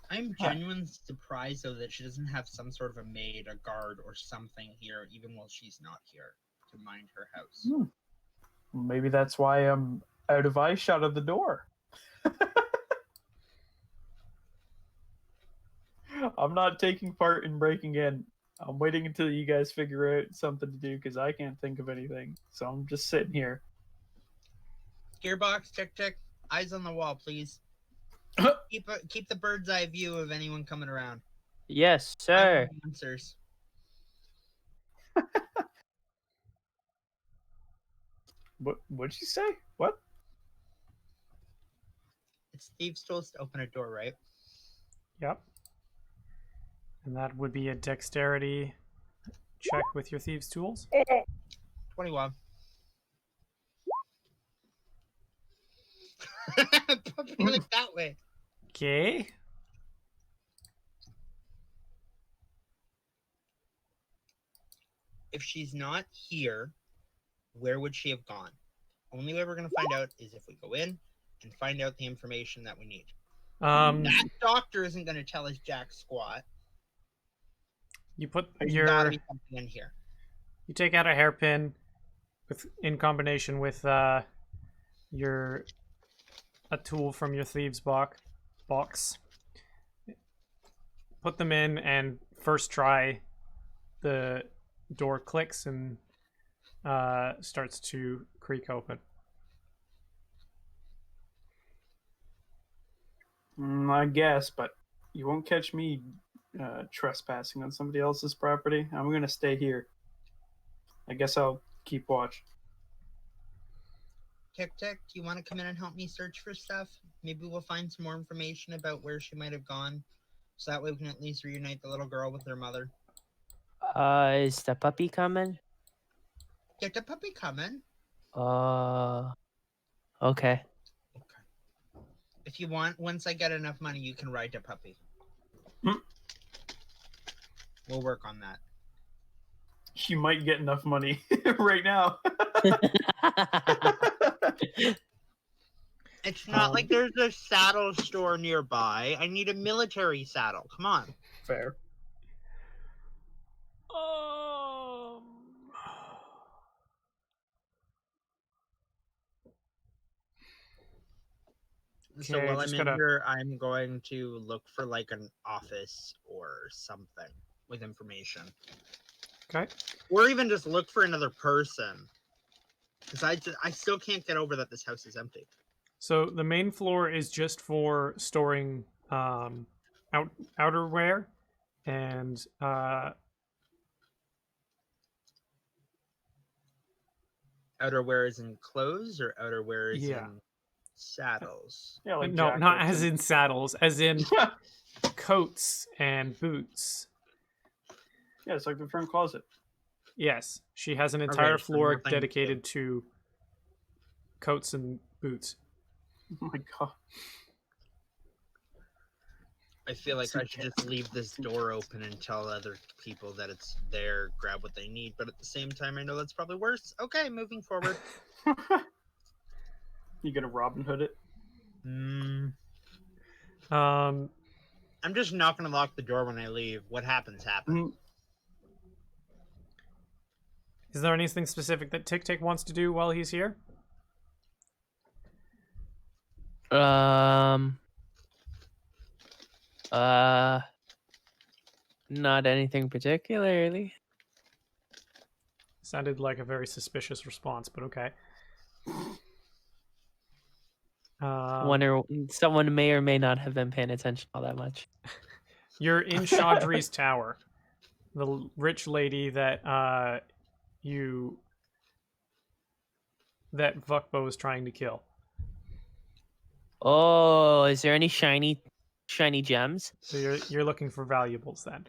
Speaker 2: I'm genuinely surprised, though, that she doesn't have some sort of a maid, a guard, or something here, even while she's not here, to mind her house.
Speaker 4: Maybe that's why I'm out of eyeshot of the door. I'm not taking part in breaking in. I'm waiting until you guys figure out something to do because I can't think of anything. So I'm just sitting here.
Speaker 2: Gearbox, tick tick, eyes on the wall, please. Keep the bird's eye view of anyone coming around.
Speaker 3: Yes,
Speaker 2: I
Speaker 3: sir.
Speaker 2: want answers.
Speaker 4: What'd you say? What?
Speaker 2: It's thieves' tools to open a door, right?
Speaker 1: Yep. And that would be a dexterity check with your thieves' tools.
Speaker 2: 21. Puppy like that way.
Speaker 1: Okay.
Speaker 2: If she's not here, where would she have gone? Only way we're going to find out is if we go in and find out the information that we need. That doctor isn't going to tell us jack squat.
Speaker 1: You put
Speaker 2: There's
Speaker 1: your
Speaker 2: gotta be something in here.
Speaker 1: you take out a hairpin with in combination with your a tool from your thieves box. Put them in and first try the door clicks and starts to creak open.
Speaker 4: I guess, but you won't catch me trespassing on somebody else's property. I'm gonna stay here. I guess I'll keep watch.
Speaker 2: Tick Tick, do you want to come in and help me search for stuff? Maybe we'll find some more information about where she might have gone. So that way we can at least reunite the little girl with her mother.
Speaker 3: Is the puppy coming?
Speaker 2: Get the puppy coming.
Speaker 3: Okay.
Speaker 2: If you want, once I get enough money, you can ride the puppy. We'll work on that.
Speaker 4: You might get enough money right now.
Speaker 2: It's not like there's a saddle store nearby. I need a military saddle. Come on.
Speaker 4: Fair.
Speaker 2: So
Speaker 1: Okay,
Speaker 2: while
Speaker 1: just
Speaker 2: I'm in
Speaker 1: gotta-
Speaker 2: here, I'm going to look for like an office or something with information,
Speaker 1: Okay.
Speaker 2: or even just look for another person. Because I still can't get over that this house is empty.
Speaker 1: So the main floor is just for storing outerwear and
Speaker 2: Outerwear is in clothes, or outerwear is
Speaker 1: Yeah.
Speaker 2: in saddles.
Speaker 4: Yeah, like
Speaker 1: no, not
Speaker 4: jackets
Speaker 1: as in saddles, as in coats and boots.
Speaker 4: Yeah, it's like the front closet.
Speaker 1: Yes, she has an
Speaker 2: Okay,
Speaker 1: entire
Speaker 2: so
Speaker 1: floor
Speaker 2: nothing
Speaker 1: dedicated to coats and boots.
Speaker 4: Oh my god.
Speaker 2: I feel like I should just leave this door open and tell other people that it's there, grab what they need. But at the same time, I know that's probably worse. Okay, moving forward.
Speaker 4: You gonna Robin Hood it?
Speaker 1: Um,
Speaker 2: I'm just not going to lock the door when I leave. What happens, happens.
Speaker 1: is there anything specific that Tic Tic wants to do while he's here?
Speaker 3: Not anything particularly.
Speaker 1: Sounded like a very suspicious response, but okay.
Speaker 3: Someone may or may not have been paying attention all that much.
Speaker 1: You're in Chaudhry's tower. The rich lady that that Vukbo is trying to kill.
Speaker 3: Oh, is there any shiny gems?
Speaker 1: So you're looking for valuables then.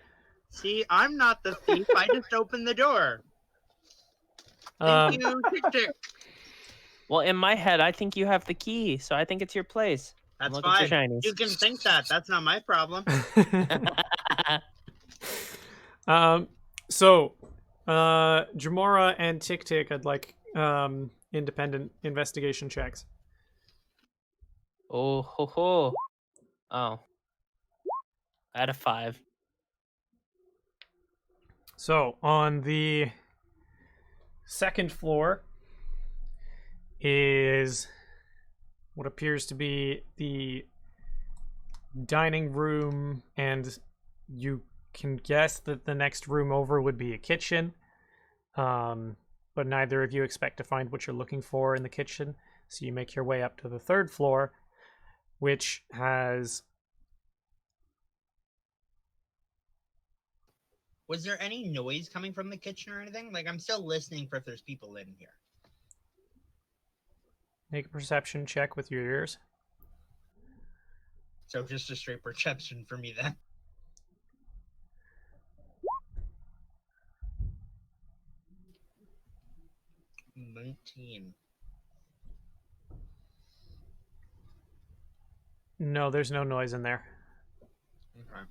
Speaker 2: See, I'm not the thief. I just opened the door. Thank you, Tick Tick.
Speaker 3: Well, in my head, I think you have the key, so I think it's your place. I'm
Speaker 2: That's
Speaker 3: looking for
Speaker 2: fine.
Speaker 3: shinies.
Speaker 2: You can think that. That's not my problem.
Speaker 1: So, Jamora and Tic Tic, I'd like independent investigation checks.
Speaker 3: Oh ho ho! Oh, out of 5.
Speaker 1: So, on the second floor is what appears to be the dining room, and you can guess that the next room over would be a kitchen. But neither of you expect to find what you're looking for in the kitchen, so you make your way up to the third floor, which has...
Speaker 2: Was there any noise coming from the kitchen or anything? Like, I'm still listening for if there's people in here.
Speaker 1: Make a perception check with your ears.
Speaker 2: So just a straight perception for me then. $19.
Speaker 1: No, there's no noise in there.
Speaker 2: Okay.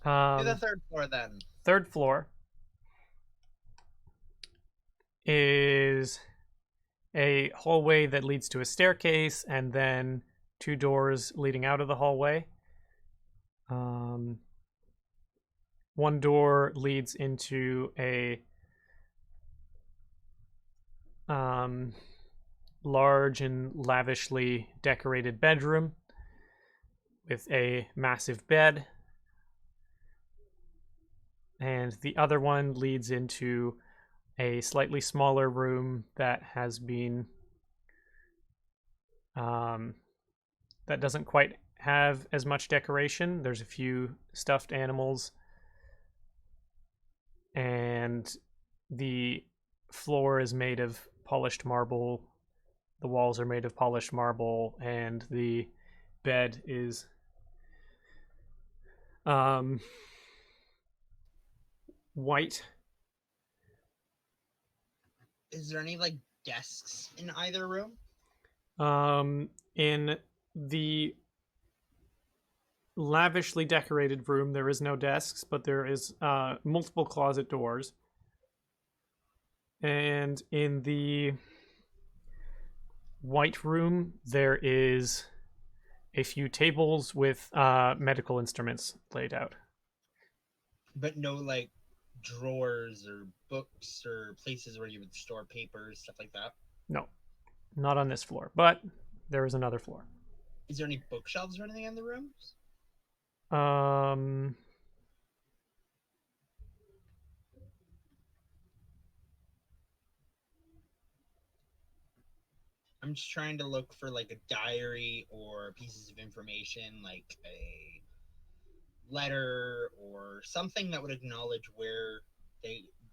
Speaker 2: To the third floor then.
Speaker 1: Third floor is a hallway that leads to a staircase, and then 2 doors leading out of the hallway. One door leads into a large and lavishly decorated bedroom with a massive bed. And the other one leads into a slightly smaller room that has been that doesn't quite have as much decoration. There's a few stuffed animals, and the floor is made of polished marble. The walls are made of polished marble, and the bed is white.
Speaker 2: Is there any, like, desks in either room?
Speaker 1: In the lavishly decorated room, there is no desks, but there is multiple closet doors. And in the white room, there is a few tables with medical instruments laid out.
Speaker 2: But no, like, drawers or books or places where you would store papers, stuff like that?
Speaker 1: No, not on this floor, but there is another floor.
Speaker 2: Is there any bookshelves or anything in the rooms?
Speaker 1: Um,
Speaker 2: I'm just trying to look for like a diary or pieces of information, like a letter or something that would acknowledge where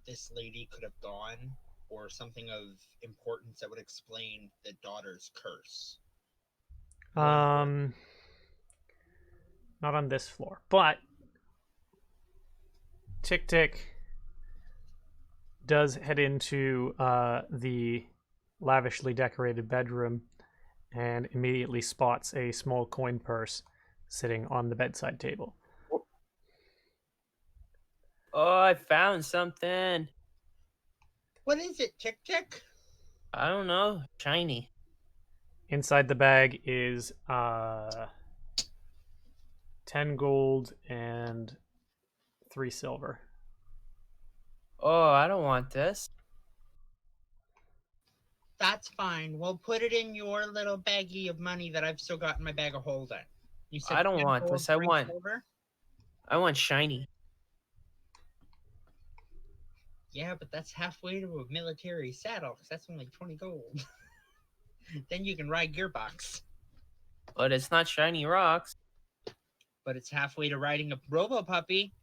Speaker 2: this lady could have gone, or something of importance that would explain the daughter's curse.
Speaker 1: not on this floor, but Tick Tick does head into the lavishly decorated bedroom and immediately spots a small coin purse sitting on the bedside table.
Speaker 3: Oh, I found something.
Speaker 2: What is it, Tick Tick?
Speaker 3: I don't know. Shiny.
Speaker 1: Inside the bag is 10 gold and 3 silver.
Speaker 3: Oh, I don't want this.
Speaker 2: That's fine. We'll put it in your little baggie of money that I've still got in my bag of holding. You said
Speaker 3: I don't
Speaker 2: 10
Speaker 3: want
Speaker 2: gold,
Speaker 3: this. I
Speaker 2: 3
Speaker 3: want shiny.
Speaker 2: Yeah, but that's halfway to a military saddle, because that's only 20 gold. Then you can ride Gearbox.
Speaker 3: But it's not shiny rocks.
Speaker 2: But it's halfway to riding a Robo Puppy.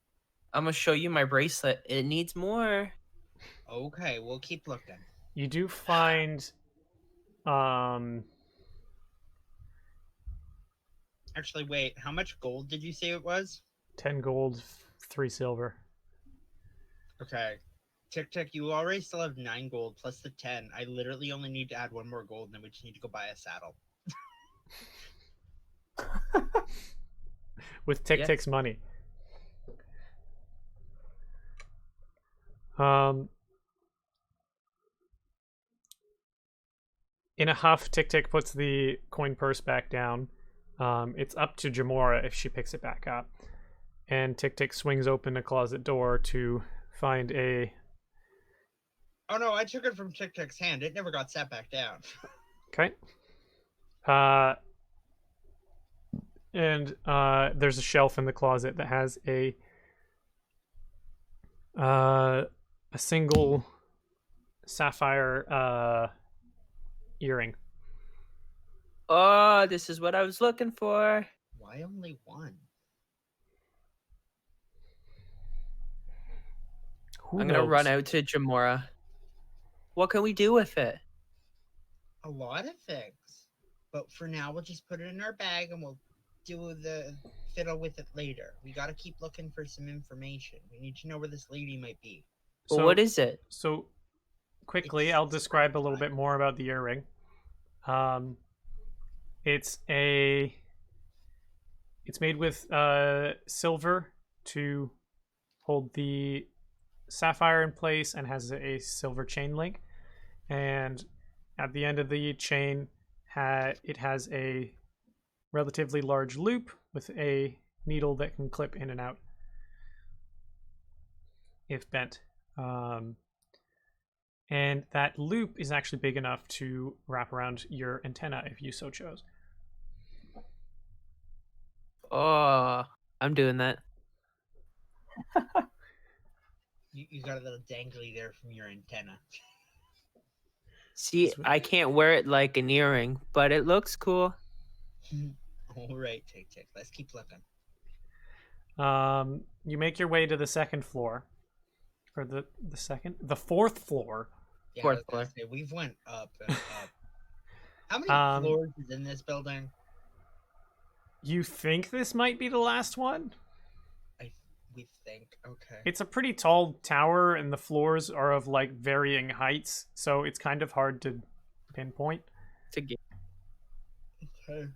Speaker 3: I'm gonna show you my bracelet. It needs more.
Speaker 2: Okay, we'll keep looking.
Speaker 1: You do find
Speaker 2: Actually, wait, how much gold did you say it was?
Speaker 1: 10 gold, 3 silver.
Speaker 2: Okay. Tick Tick, you already still have 9 gold plus the 10. I literally only need to add 1 more gold, and then we just need to go buy a saddle.
Speaker 1: With Tick
Speaker 3: Yes.
Speaker 1: Tick's money. In a huff, Tick Tick puts the coin purse back down. It's up to Jamora if she picks it back up. And Tick Tick swings open a closet door to find a...
Speaker 2: Oh no, I took it from Tick Tick's hand. It never got set back down.
Speaker 1: Okay. And there's a shelf in the closet that has a single sapphire earring.
Speaker 3: Oh, this is what I was looking for.
Speaker 2: Why only 1?
Speaker 1: Who
Speaker 3: I'm gonna
Speaker 1: knows?
Speaker 3: run out to Jamora. What can we do with it?
Speaker 2: A lot of things. But for now, we'll just put it in our bag and we'll do the fiddle with it later. We gotta keep looking for some information. We need to know where this lady might be.
Speaker 3: Well, what is it?
Speaker 1: So, quickly,
Speaker 2: It's
Speaker 1: I'll describe a little bit more about the earring. It's made with silver to hold the sapphire in place and has a silver chain link. And at the end of the chain, it has a relatively large loop with a needle that can clip in and out if bent. And that loop is actually big enough to wrap around your antenna if you so chose.
Speaker 3: Oh, I'm doing that.
Speaker 2: You got a little dangly there from your antenna.
Speaker 3: See, I can't wear it like an earring, but it looks cool.
Speaker 2: All right, Tick Tick. Let's keep looking.
Speaker 1: You make your way to the second floor, or the fourth floor.
Speaker 2: Yeah,
Speaker 3: Fourth
Speaker 2: I was gonna
Speaker 3: floor.
Speaker 2: say, we've went up and up. How many floors is in this building?
Speaker 1: You think this might be the last one?
Speaker 2: We think. Okay.
Speaker 1: It's a pretty tall tower, and the floors are of like varying heights, so it's kind of hard to pinpoint.
Speaker 2: Okay.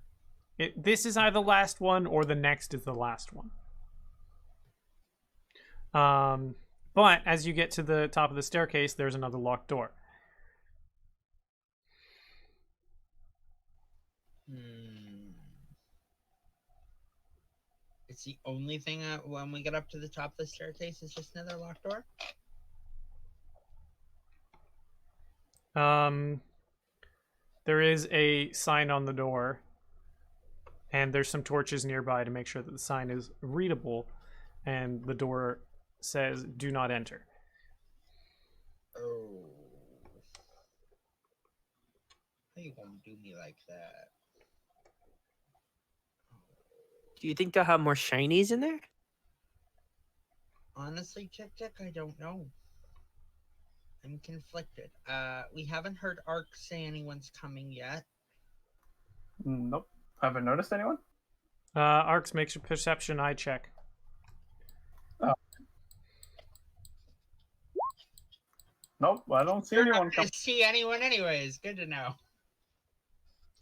Speaker 1: This is either the last one or the next is the last one. But as you get to the top of the staircase, there's another locked door.
Speaker 2: It's the only thing when we get up to the top of the staircase is just another locked door?
Speaker 1: There is a sign on the door, and there's some torches nearby to make sure that the sign is readable, and the door says, "Do not enter."
Speaker 2: Oh. How you gonna do me like that?
Speaker 3: Do you think they'll have more shinies in there?
Speaker 2: Honestly, Tick Tick, I don't know. I'm conflicted. We haven't heard Ark say anyone's coming yet.
Speaker 4: Nope. Haven't noticed anyone?
Speaker 1: Arx makes a perception eye check.
Speaker 4: Nope, I don't see
Speaker 2: You're
Speaker 4: anyone
Speaker 2: not
Speaker 4: come.
Speaker 2: gonna see anyone anyways. Good to know.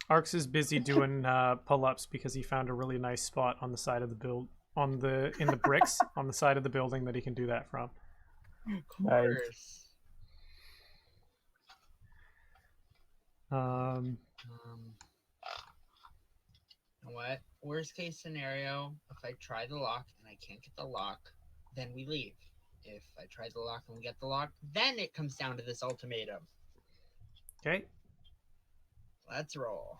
Speaker 1: Arx is busy doing pull-ups because he found a really nice spot on the side of the in the bricks on the side of the building that he can do that from.
Speaker 2: Of
Speaker 4: Nice.
Speaker 2: course. You know what? Worst case scenario, if I try the lock and I can't get the lock, then we leave. If I try the lock and we get the lock, then it comes down to this ultimatum.
Speaker 1: Okay.
Speaker 2: Let's roll.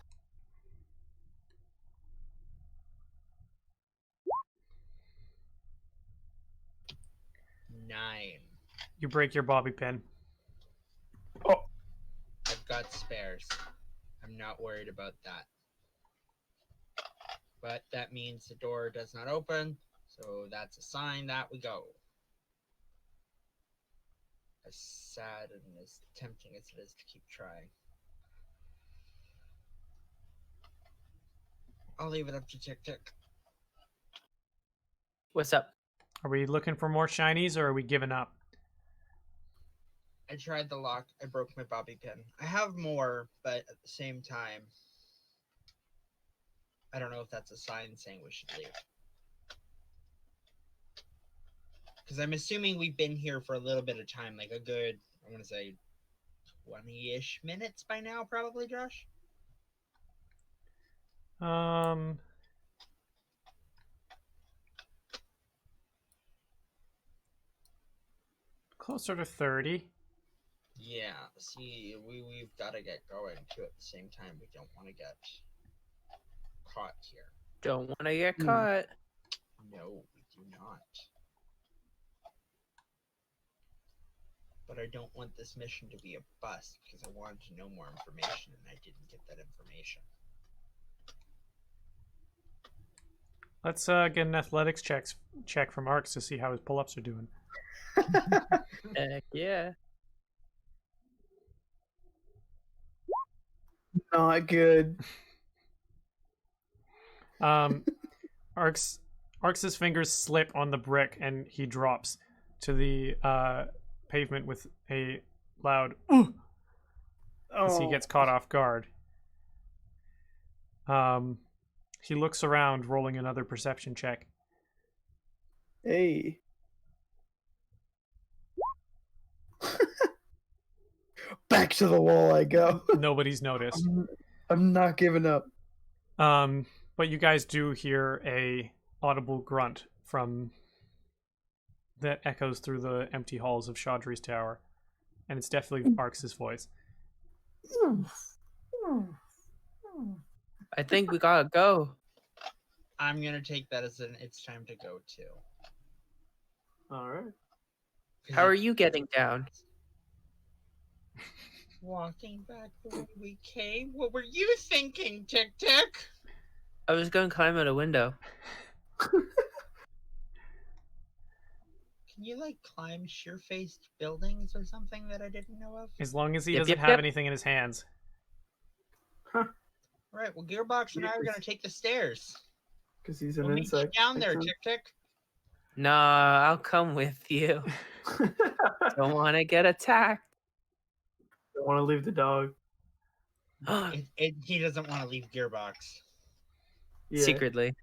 Speaker 2: Nine.
Speaker 1: You break your bobby pin.
Speaker 4: Oh,
Speaker 2: I've got spares. I'm not worried about that. But that means the door does not open, so that's a sign that we go. As sad and as tempting as it is to keep trying. I'll leave it up to Tick Tick.
Speaker 3: What's up?
Speaker 1: Are we looking for more shinies, or are we giving up?
Speaker 2: I tried the lock. I broke my bobby pin. I have more, but at the same time, I don't know if that's a sign saying we should leave. Because I'm assuming we've been here for a little bit of time, like a good, I want to say, 20-ish minutes by now, probably, Josh?
Speaker 1: Closer to 30.
Speaker 2: Yeah, see, we've got to get going, too, at the same time. We don't want to get caught here.
Speaker 3: Don't want to get caught.
Speaker 2: No, we do not. But I don't want this mission to be a bust, because I wanted to know more information, and I didn't get that information.
Speaker 1: Let's get an athletics check from Arx to see how his pull-ups are doing.
Speaker 3: Heck yeah.
Speaker 4: not good.
Speaker 1: Arx's fingers slip on the brick and he drops to the pavement with a loud "Ooh!" as he gets caught off guard. He looks around, rolling another perception check.
Speaker 5: Hey. Back to the wall I go.
Speaker 1: Nobody's noticed.
Speaker 5: I'm not giving up.
Speaker 1: But you guys do hear a audible grunt from that echoes through the empty halls of Chaudhry's tower, and it's definitely Arx's voice.
Speaker 3: I think we gotta go.
Speaker 2: I'm going to take that as an it's time to go, too.
Speaker 4: All right.
Speaker 3: How are you getting down?
Speaker 2: Walking back the way we came? What were you thinking, Tick Tick?
Speaker 3: I was gonna climb out a window.
Speaker 2: Can you, like, climb sheer-faced buildings or something that I didn't know of?
Speaker 1: As long as he
Speaker 3: Yep,
Speaker 1: doesn't
Speaker 3: yep,
Speaker 1: have
Speaker 3: yep.
Speaker 1: anything in his hands.
Speaker 2: Right, well, Gearbox and I are going to take the stairs.
Speaker 4: Because he's an
Speaker 2: We'll meet you
Speaker 4: insect.
Speaker 2: down there,
Speaker 4: Makes
Speaker 2: Tick Tick.
Speaker 3: Nah, I'll come with you.
Speaker 4: sense.
Speaker 3: Don't want to get attacked.
Speaker 4: Don't want to leave the dog.
Speaker 2: He doesn't want to leave Gearbox.
Speaker 4: Yeah.
Speaker 3: Secretly.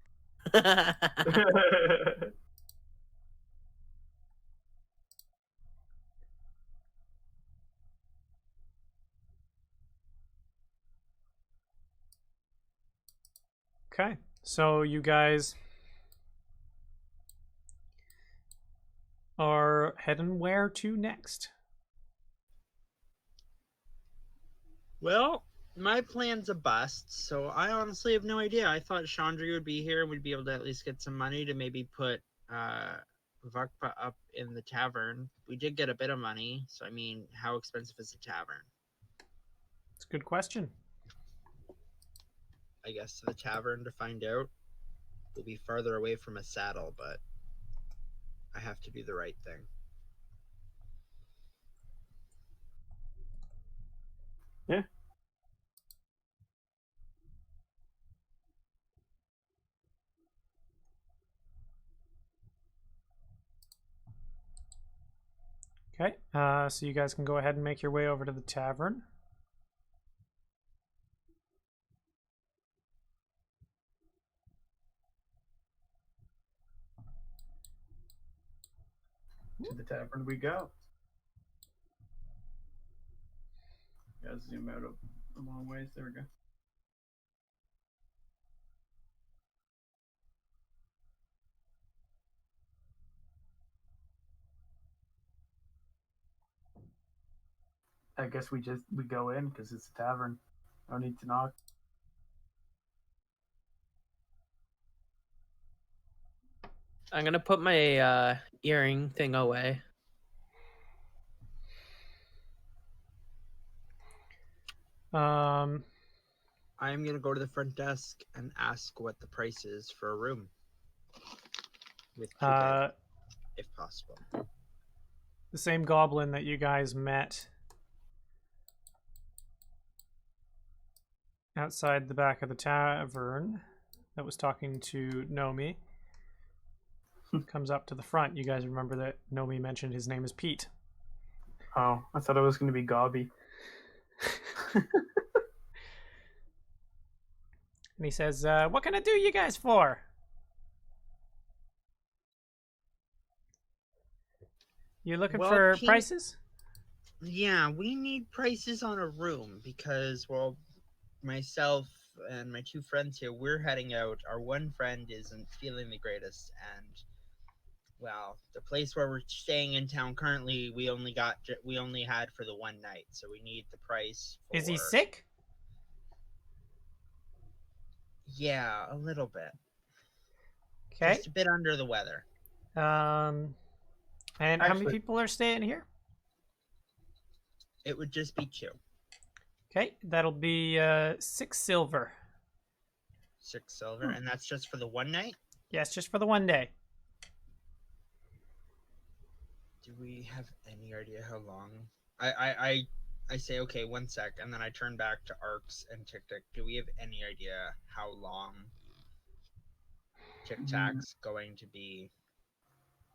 Speaker 1: Okay, so you guys are heading where to next?
Speaker 2: Well, My plan's a bust, so I honestly have no idea. I thought Chandra would be here and we'd be able to at least get some money to maybe put Vakpa up in the tavern. We did get a bit of money, so I mean, how expensive is the tavern?
Speaker 1: It's a good question.
Speaker 2: I guess to the tavern to find out. We'll be farther away from a saddle, but I have to do the right thing.
Speaker 4: Yeah.
Speaker 1: Okay, so you guys can go ahead and make your way over to the tavern.
Speaker 4: To the tavern we go. Gotta zoom out a long ways. There we go. I guess we go in because it's a tavern. No need to knock.
Speaker 3: I'm gonna put my earring thing away.
Speaker 1: Um,
Speaker 2: I'm gonna go to the front desk and ask what the price is for a room with two beds, if possible.
Speaker 1: the same goblin that you guys met outside the back of the tavern that was talking to Nomi comes up to the front. You guys remember that Nomi mentioned his name is Pete.
Speaker 4: Oh, I thought it was going to be Gobby.
Speaker 1: And he says, what can I do you guys for? You looking
Speaker 2: Well,
Speaker 1: for
Speaker 2: Pete-
Speaker 1: prices?
Speaker 2: Yeah, we need prices on a room because, well, myself and my two friends here, we're heading out. Our one friend isn't feeling the greatest, and well, the place where we're staying in town currently, we only had for the one night, so we need the price.
Speaker 1: Is he
Speaker 2: for-
Speaker 1: sick?
Speaker 2: Yeah, a little bit.
Speaker 1: Okay.
Speaker 2: Just a bit under the weather.
Speaker 1: And how many
Speaker 4: Actually-
Speaker 1: people are staying here?
Speaker 2: It would just be 2.
Speaker 1: Okay, that'll be 6 silver.
Speaker 2: 6 silver, and that's just for the one night?
Speaker 1: Yes, just for the one day.
Speaker 2: Do we have any idea how long? I say, okay, 1 sec, and then I turn back to Arcs and Tic Tac. Do we have any idea how long Tic Tac's going to be?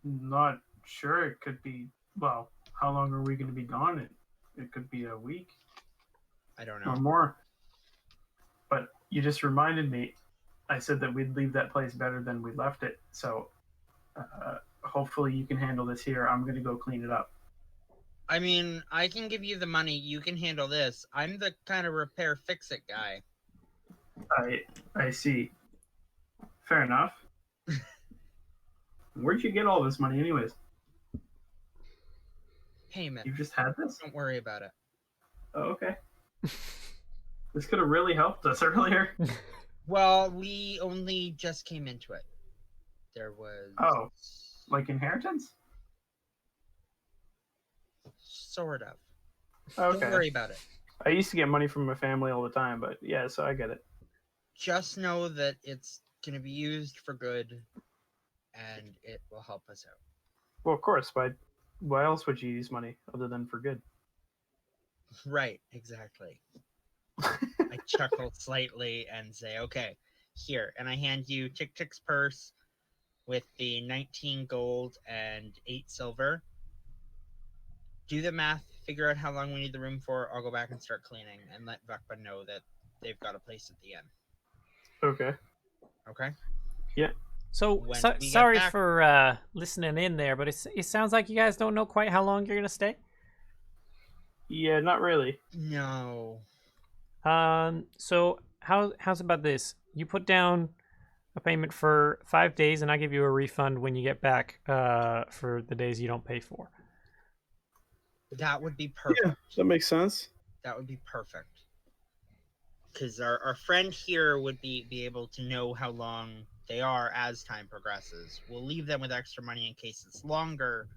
Speaker 4: Not sure. It could be. Well, how long are we going to be gone? It could be a week
Speaker 2: I don't
Speaker 4: or
Speaker 2: know.
Speaker 4: more. But you just reminded me. I said that we'd leave that place better than we left it. So hopefully you can handle this here. I'm going to go clean it up.
Speaker 2: I mean, I can give you the money. You can handle this. I'm the kind of repair fix-it guy.
Speaker 4: I see. Fair enough. Where'd you get all this money, anyways?
Speaker 2: Payment.
Speaker 4: You just had this?
Speaker 2: Don't worry about it.
Speaker 4: Oh, okay. This could have really helped us earlier.
Speaker 2: Well, we only just came into it. There was...
Speaker 4: Oh. Like inheritance?
Speaker 2: Sort of.
Speaker 4: Okay.
Speaker 2: Don't worry about it.
Speaker 4: I used to get money from my family all the time, but yeah, so I get it.
Speaker 2: Just know that it's going to be used for good, and it will help us out.
Speaker 4: Well, of course. Why else would you use money other than for good?
Speaker 2: Right, exactly. I chuckle slightly and say, okay, here. And I hand you Tic Tic's purse with the 19 gold and 8 silver. Do the math, figure out how long we need the room for. I'll go back and start cleaning and let Vakpa know that they've got a place at the inn.
Speaker 4: Okay.
Speaker 2: Okay?
Speaker 4: Yeah.
Speaker 1: So,
Speaker 2: When we get
Speaker 1: sorry
Speaker 2: back-
Speaker 1: for listening in there, but it sounds like you guys don't know quite how long you're going to stay.
Speaker 4: Yeah, not really.
Speaker 2: No.
Speaker 1: So how's about this? You put down a payment for 5 days, and I give you a refund when you get back for the days you don't pay for.
Speaker 2: That would be perfect.
Speaker 5: Yeah, that makes sense.
Speaker 2: That would be perfect. because our friend here would be able to know how long they are as time progresses. We'll leave them with extra money in case it's longer.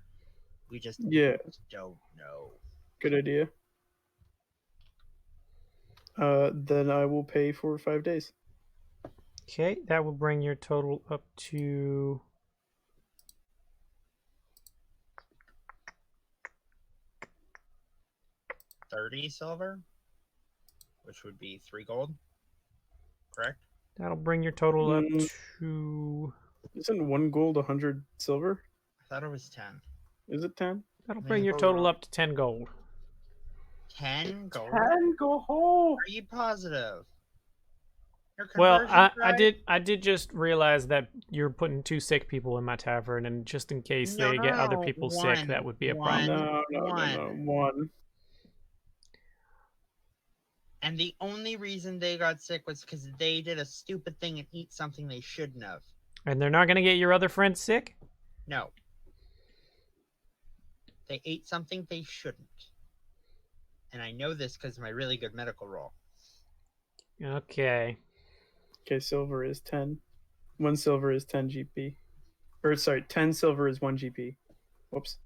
Speaker 2: We just
Speaker 5: Yeah,
Speaker 2: don't know.
Speaker 5: good idea. Then I will pay for 5 days.
Speaker 1: Okay, that will bring your total up to
Speaker 2: 30 silver, which would be 3 gold. Correct?
Speaker 1: that'll bring your total up
Speaker 5: Mm.
Speaker 1: to
Speaker 5: Isn't 1 gold 100 silver?
Speaker 2: I thought it was 10.
Speaker 5: Is it 10?
Speaker 1: that'll
Speaker 2: I
Speaker 1: bring
Speaker 2: mean,
Speaker 1: your
Speaker 4: hold
Speaker 1: total
Speaker 4: on.
Speaker 1: up to 10 gold.
Speaker 2: 10 gold?
Speaker 4: And go home.
Speaker 2: Are you positive? Your
Speaker 1: Well,
Speaker 2: conversion's
Speaker 1: I
Speaker 2: right?
Speaker 1: I did just realize that you're putting 2 sick people in my tavern, and just in case
Speaker 2: No,
Speaker 1: they
Speaker 2: no,
Speaker 1: get other
Speaker 2: no,
Speaker 1: people sick,
Speaker 2: one,
Speaker 1: that would be a
Speaker 2: one.
Speaker 1: problem.
Speaker 5: No. 1.
Speaker 2: And the only reason they got sick was because they did a stupid thing and eat something they shouldn't have.
Speaker 1: And they're not going to get your other friends sick?
Speaker 2: No. They ate something they shouldn't. And I know this because of my really good medical roll.
Speaker 1: Okay.
Speaker 5: Okay, silver is 10. 1 silver is 10 GP. Or sorry, 10 silver is 1 GP. Whoops.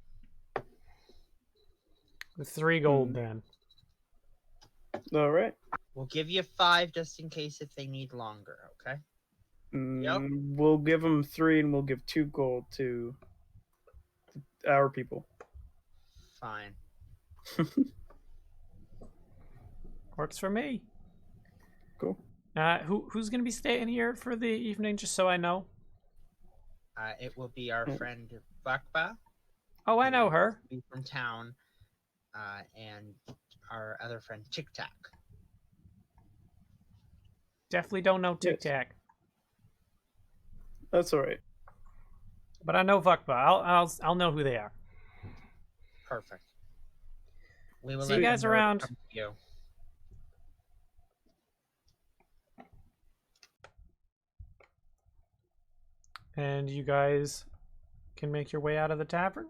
Speaker 1: 3 gold then.
Speaker 5: All right.
Speaker 2: We'll give you 5 just in case if they need longer, okay? Yep.
Speaker 5: We'll give them 3 and we'll give 2 gold to our people.
Speaker 2: Fine.
Speaker 1: Works for me.
Speaker 5: Cool.
Speaker 1: Who's going to be staying here for the evening, just so I know?
Speaker 2: It will be our friend Vakba.
Speaker 1: Oh, I know her.
Speaker 2: Be from town. And our other friend Tic Tac.
Speaker 1: Definitely don't know Tic
Speaker 5: Yes.
Speaker 1: Tac.
Speaker 5: That's all right.
Speaker 1: But I know Vukba. I'll know who they are.
Speaker 2: Perfect. We will
Speaker 1: See you
Speaker 2: let
Speaker 1: guys
Speaker 2: them know to
Speaker 1: around.
Speaker 2: come to you.
Speaker 1: And you guys can make your way out of the tavern?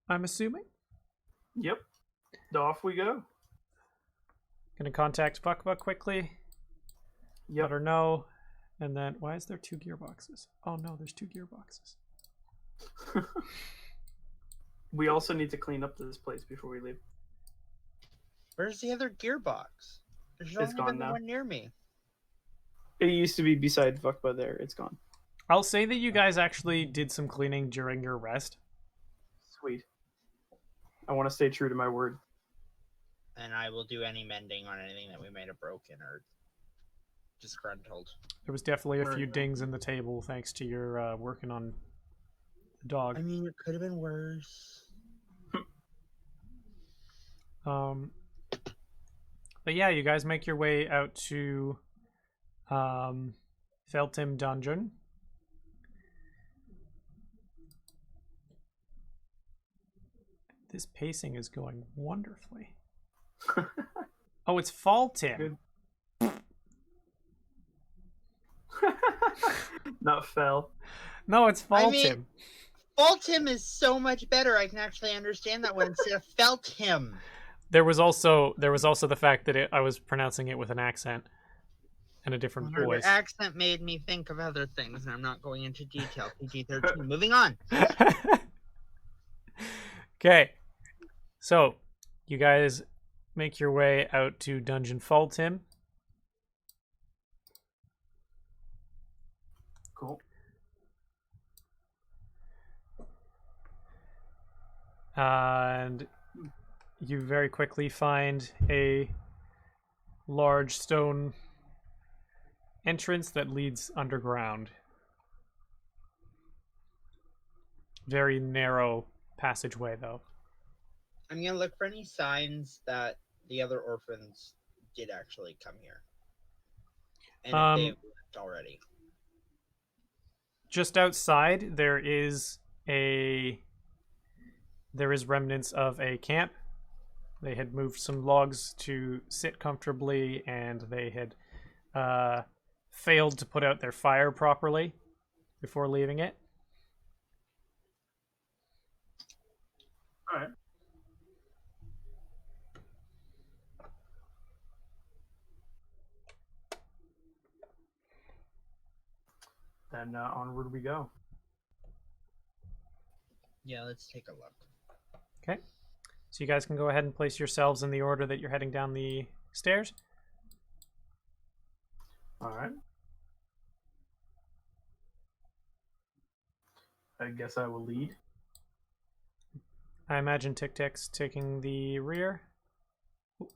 Speaker 1: I'm assuming.
Speaker 4: Yep. Off we go.
Speaker 1: Gonna contact Vukba quickly. Let
Speaker 4: Yep.
Speaker 1: her know. And then, why is there 2 gearboxes? Oh no, there's 2 gearboxes.
Speaker 4: We also need to clean up this place before we leave.
Speaker 2: Where's the other gearbox? There's
Speaker 4: It's
Speaker 2: only
Speaker 4: gone
Speaker 2: been the
Speaker 4: now.
Speaker 2: one near me.
Speaker 5: It used to be beside Vukba there. It's gone.
Speaker 1: I'll say that you guys actually did some cleaning during your rest.
Speaker 4: Sweet. I want to stay true to my word.
Speaker 2: And I will do any mending on anything that we might have broken or disgruntled.
Speaker 1: There was definitely a few
Speaker 4: Right.
Speaker 1: dings in the table thanks to your working on the dog.
Speaker 2: I mean, it could have been worse.
Speaker 1: But yeah, you guys make your way out to Feltim Dungeon. This pacing is going wonderfully. Oh, it's Faltim.
Speaker 4: Good. Not fell.
Speaker 1: No, it's Faltim.
Speaker 2: I mean- Fault him is so much better. I can actually understand that one instead of felt him.
Speaker 1: There was also the fact that I was pronouncing it with an accent and a different
Speaker 2: Your
Speaker 1: voice.
Speaker 2: accent made me think of other things, and I'm not going into detail. PG-13. Moving on.
Speaker 1: Okay, so you guys make your way out to Dungeon Faltim.
Speaker 4: Cool.
Speaker 1: And you very quickly find a large stone entrance that leads underground. Very narrow passageway, though.
Speaker 2: I'm gonna look for any signs that the other orphans did actually come here, and if they have left already.
Speaker 1: Just outside, there is remnants of a camp. They had moved some logs to sit comfortably, and they had failed to put out their fire properly before leaving it.
Speaker 4: All right. Then onward we go.
Speaker 2: Yeah, let's take a look.
Speaker 1: Okay. So you guys can go ahead and place yourselves in the order that you're heading down the stairs.
Speaker 4: All right. I guess I will lead.
Speaker 1: I imagine Tic Tic's taking the rear. Ooh.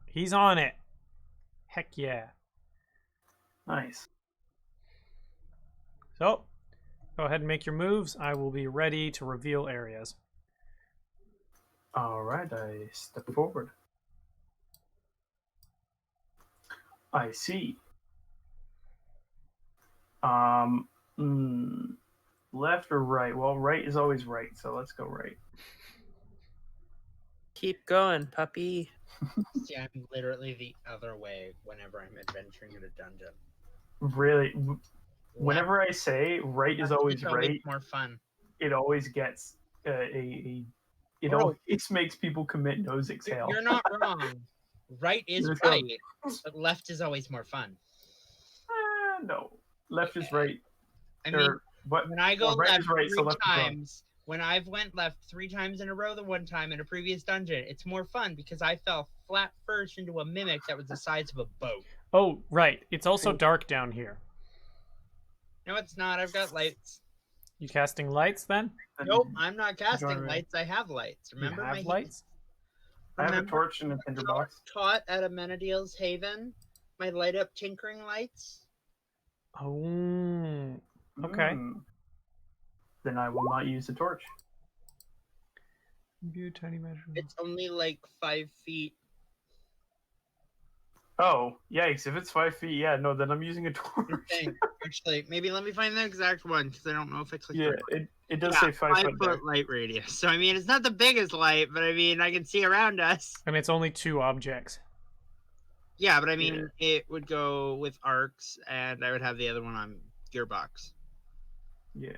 Speaker 1: He's on it. Heck yeah.
Speaker 4: Nice.
Speaker 1: So, go ahead and make your moves. I will be ready to reveal areas.
Speaker 4: All right, I step forward. I see. Left or right? Well, right is always right, so let's go right.
Speaker 3: Keep going, puppy.
Speaker 2: See, I'm literally the other way whenever I'm adventuring in a dungeon.
Speaker 4: Really, whenever I say right is always
Speaker 2: It's
Speaker 4: right,
Speaker 2: more fun.
Speaker 4: it always gets it
Speaker 2: Bro.
Speaker 4: always makes people commit nose exhale.
Speaker 2: You're not wrong. Right is
Speaker 4: Let's go.
Speaker 2: right, but left is always more fun.
Speaker 4: No, left is right.
Speaker 2: I mean,
Speaker 4: Or, but
Speaker 2: when I go
Speaker 4: right
Speaker 2: left
Speaker 4: is right, so
Speaker 2: three
Speaker 4: left is wrong.
Speaker 2: times, when I've went left 3 times in a row the one time in a previous dungeon, it's more fun because I fell flat first into a mimic that was the size of a boat.
Speaker 1: Oh, right. It's also dark down here.
Speaker 2: No, it's not. I've got lights.
Speaker 1: You casting lights then?
Speaker 2: Nope, I'm not casting
Speaker 4: Join me.
Speaker 2: lights. I have lights. Remember
Speaker 1: you have
Speaker 2: my
Speaker 1: lights?
Speaker 4: I have a
Speaker 2: Remember
Speaker 4: torch and a tinderbox.
Speaker 2: taught at Amenadiel's Haven? My light up tinkering lights?
Speaker 1: Oh, okay.
Speaker 4: Then I will not use the torch.
Speaker 1: View tiny measurement.
Speaker 2: It's only like 5 feet.
Speaker 4: Oh, yikes. If it's 5 feet, yeah, no, then I'm using a torch.
Speaker 2: Thing. Actually, maybe let me find the exact one because I don't know if I clicked
Speaker 4: Yeah, it does say 5 foot there.
Speaker 2: light radius. So I mean, it's not the biggest light, but I mean, I can see around us.
Speaker 1: And it's only 2 objects.
Speaker 2: Yeah, but I mean, it would go with arcs, and I would have the other one on gearbox.
Speaker 4: Yeah.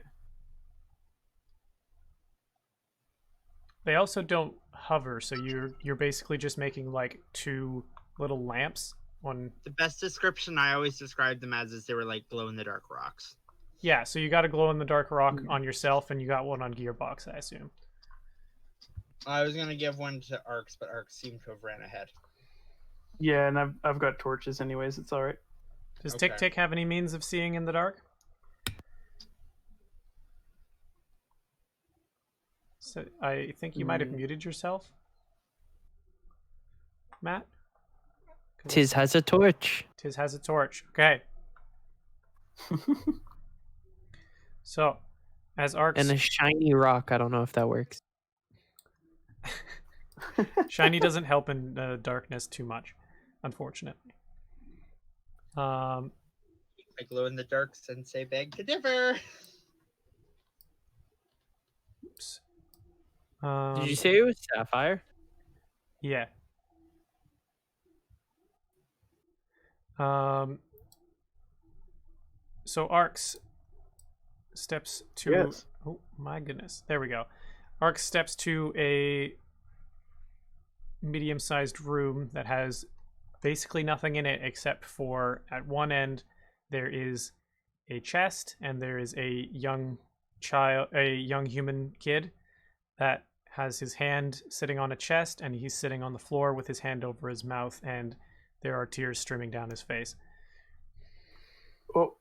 Speaker 1: They also don't hover, so you're basically just making like 2 little lamps on.
Speaker 2: The best description I always described them as is they were like glow in the dark rocks.
Speaker 1: Yeah, so you got a glow in the dark rock on yourself, and you got one on Gearbox, I assume.
Speaker 2: I was gonna give one to arcs, but arcs seemed to have ran ahead.
Speaker 5: Yeah, and I've got torches anyways. It's all right.
Speaker 1: Does
Speaker 2: Okay.
Speaker 1: Tic Tic have any means of seeing in the dark? So I think you might have muted yourself, Matt.
Speaker 3: Tiz has a torch.
Speaker 1: Tiz has a torch. Okay. So, as Arcs
Speaker 3: And a shiny rock. I don't know if that works.
Speaker 1: shiny doesn't help in darkness too much, unfortunately.
Speaker 2: I glow in the dark sensei beg to differ.
Speaker 1: Oops.
Speaker 3: Did you say it was sapphire?
Speaker 1: Yeah. So Arcs steps to.
Speaker 5: Yes.
Speaker 1: Oh my goodness! There we go. Arcs steps to a medium-sized room that has basically nothing in it except for at one end there is a chest and there is a young human kid that has his hand sitting on a chest and he's sitting on the floor with his hand over his mouth and there are tears streaming down his face.
Speaker 5: Oh.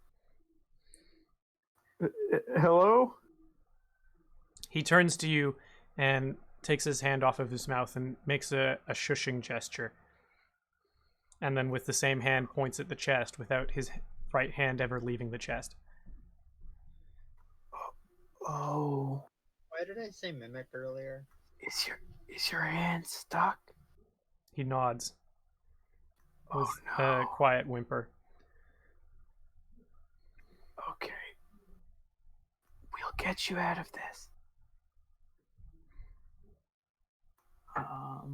Speaker 5: Hello?
Speaker 1: He turns to you and takes his hand off of his mouth and makes a shushing gesture. And then with the same hand points at the chest without his right hand ever leaving the chest.
Speaker 5: Oh.
Speaker 2: Why did I say mimic earlier?
Speaker 5: Is your hand stuck?
Speaker 1: He nods with
Speaker 5: Oh, no.
Speaker 1: a quiet whimper.
Speaker 5: Okay. We'll get you out of this.
Speaker 4: I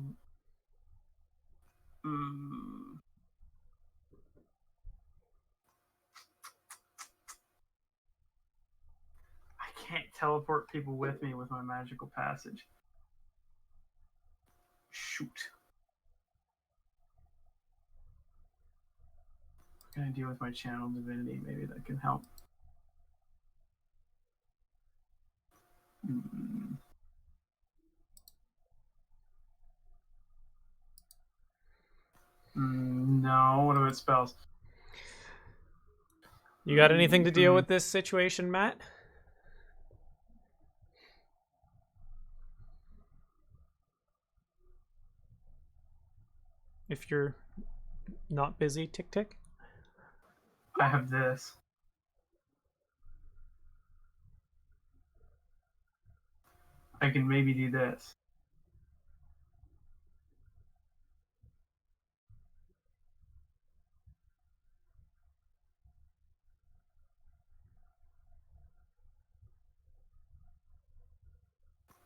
Speaker 4: can't teleport people with me with my magical passage. Shoot. I'm gonna deal with my channel divinity. Maybe that can help. with spells.
Speaker 1: You got anything to deal with this situation, Matt? If you're not busy, tick tick.
Speaker 4: I have this. I can maybe do this.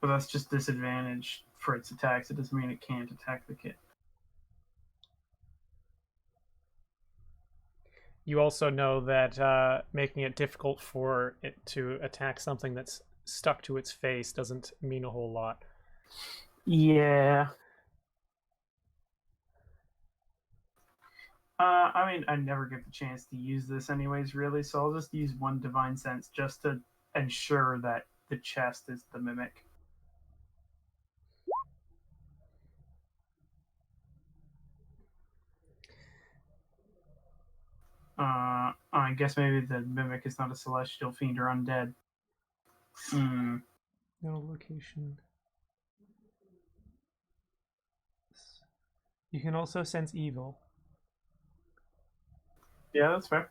Speaker 4: But that's just disadvantage for its attacks. It doesn't mean it can't attack the kid.
Speaker 1: You also know that making it difficult for it to attack something that's stuck to its face doesn't mean a whole lot.
Speaker 4: Yeah. I mean, I never get the chance to use this anyways, really, so I'll just use one Divine Sense just to ensure that the chest is the mimic. I guess maybe the mimic is not a celestial fiend or undead.
Speaker 1: No location. You can also sense evil.
Speaker 4: Yeah, that's fair.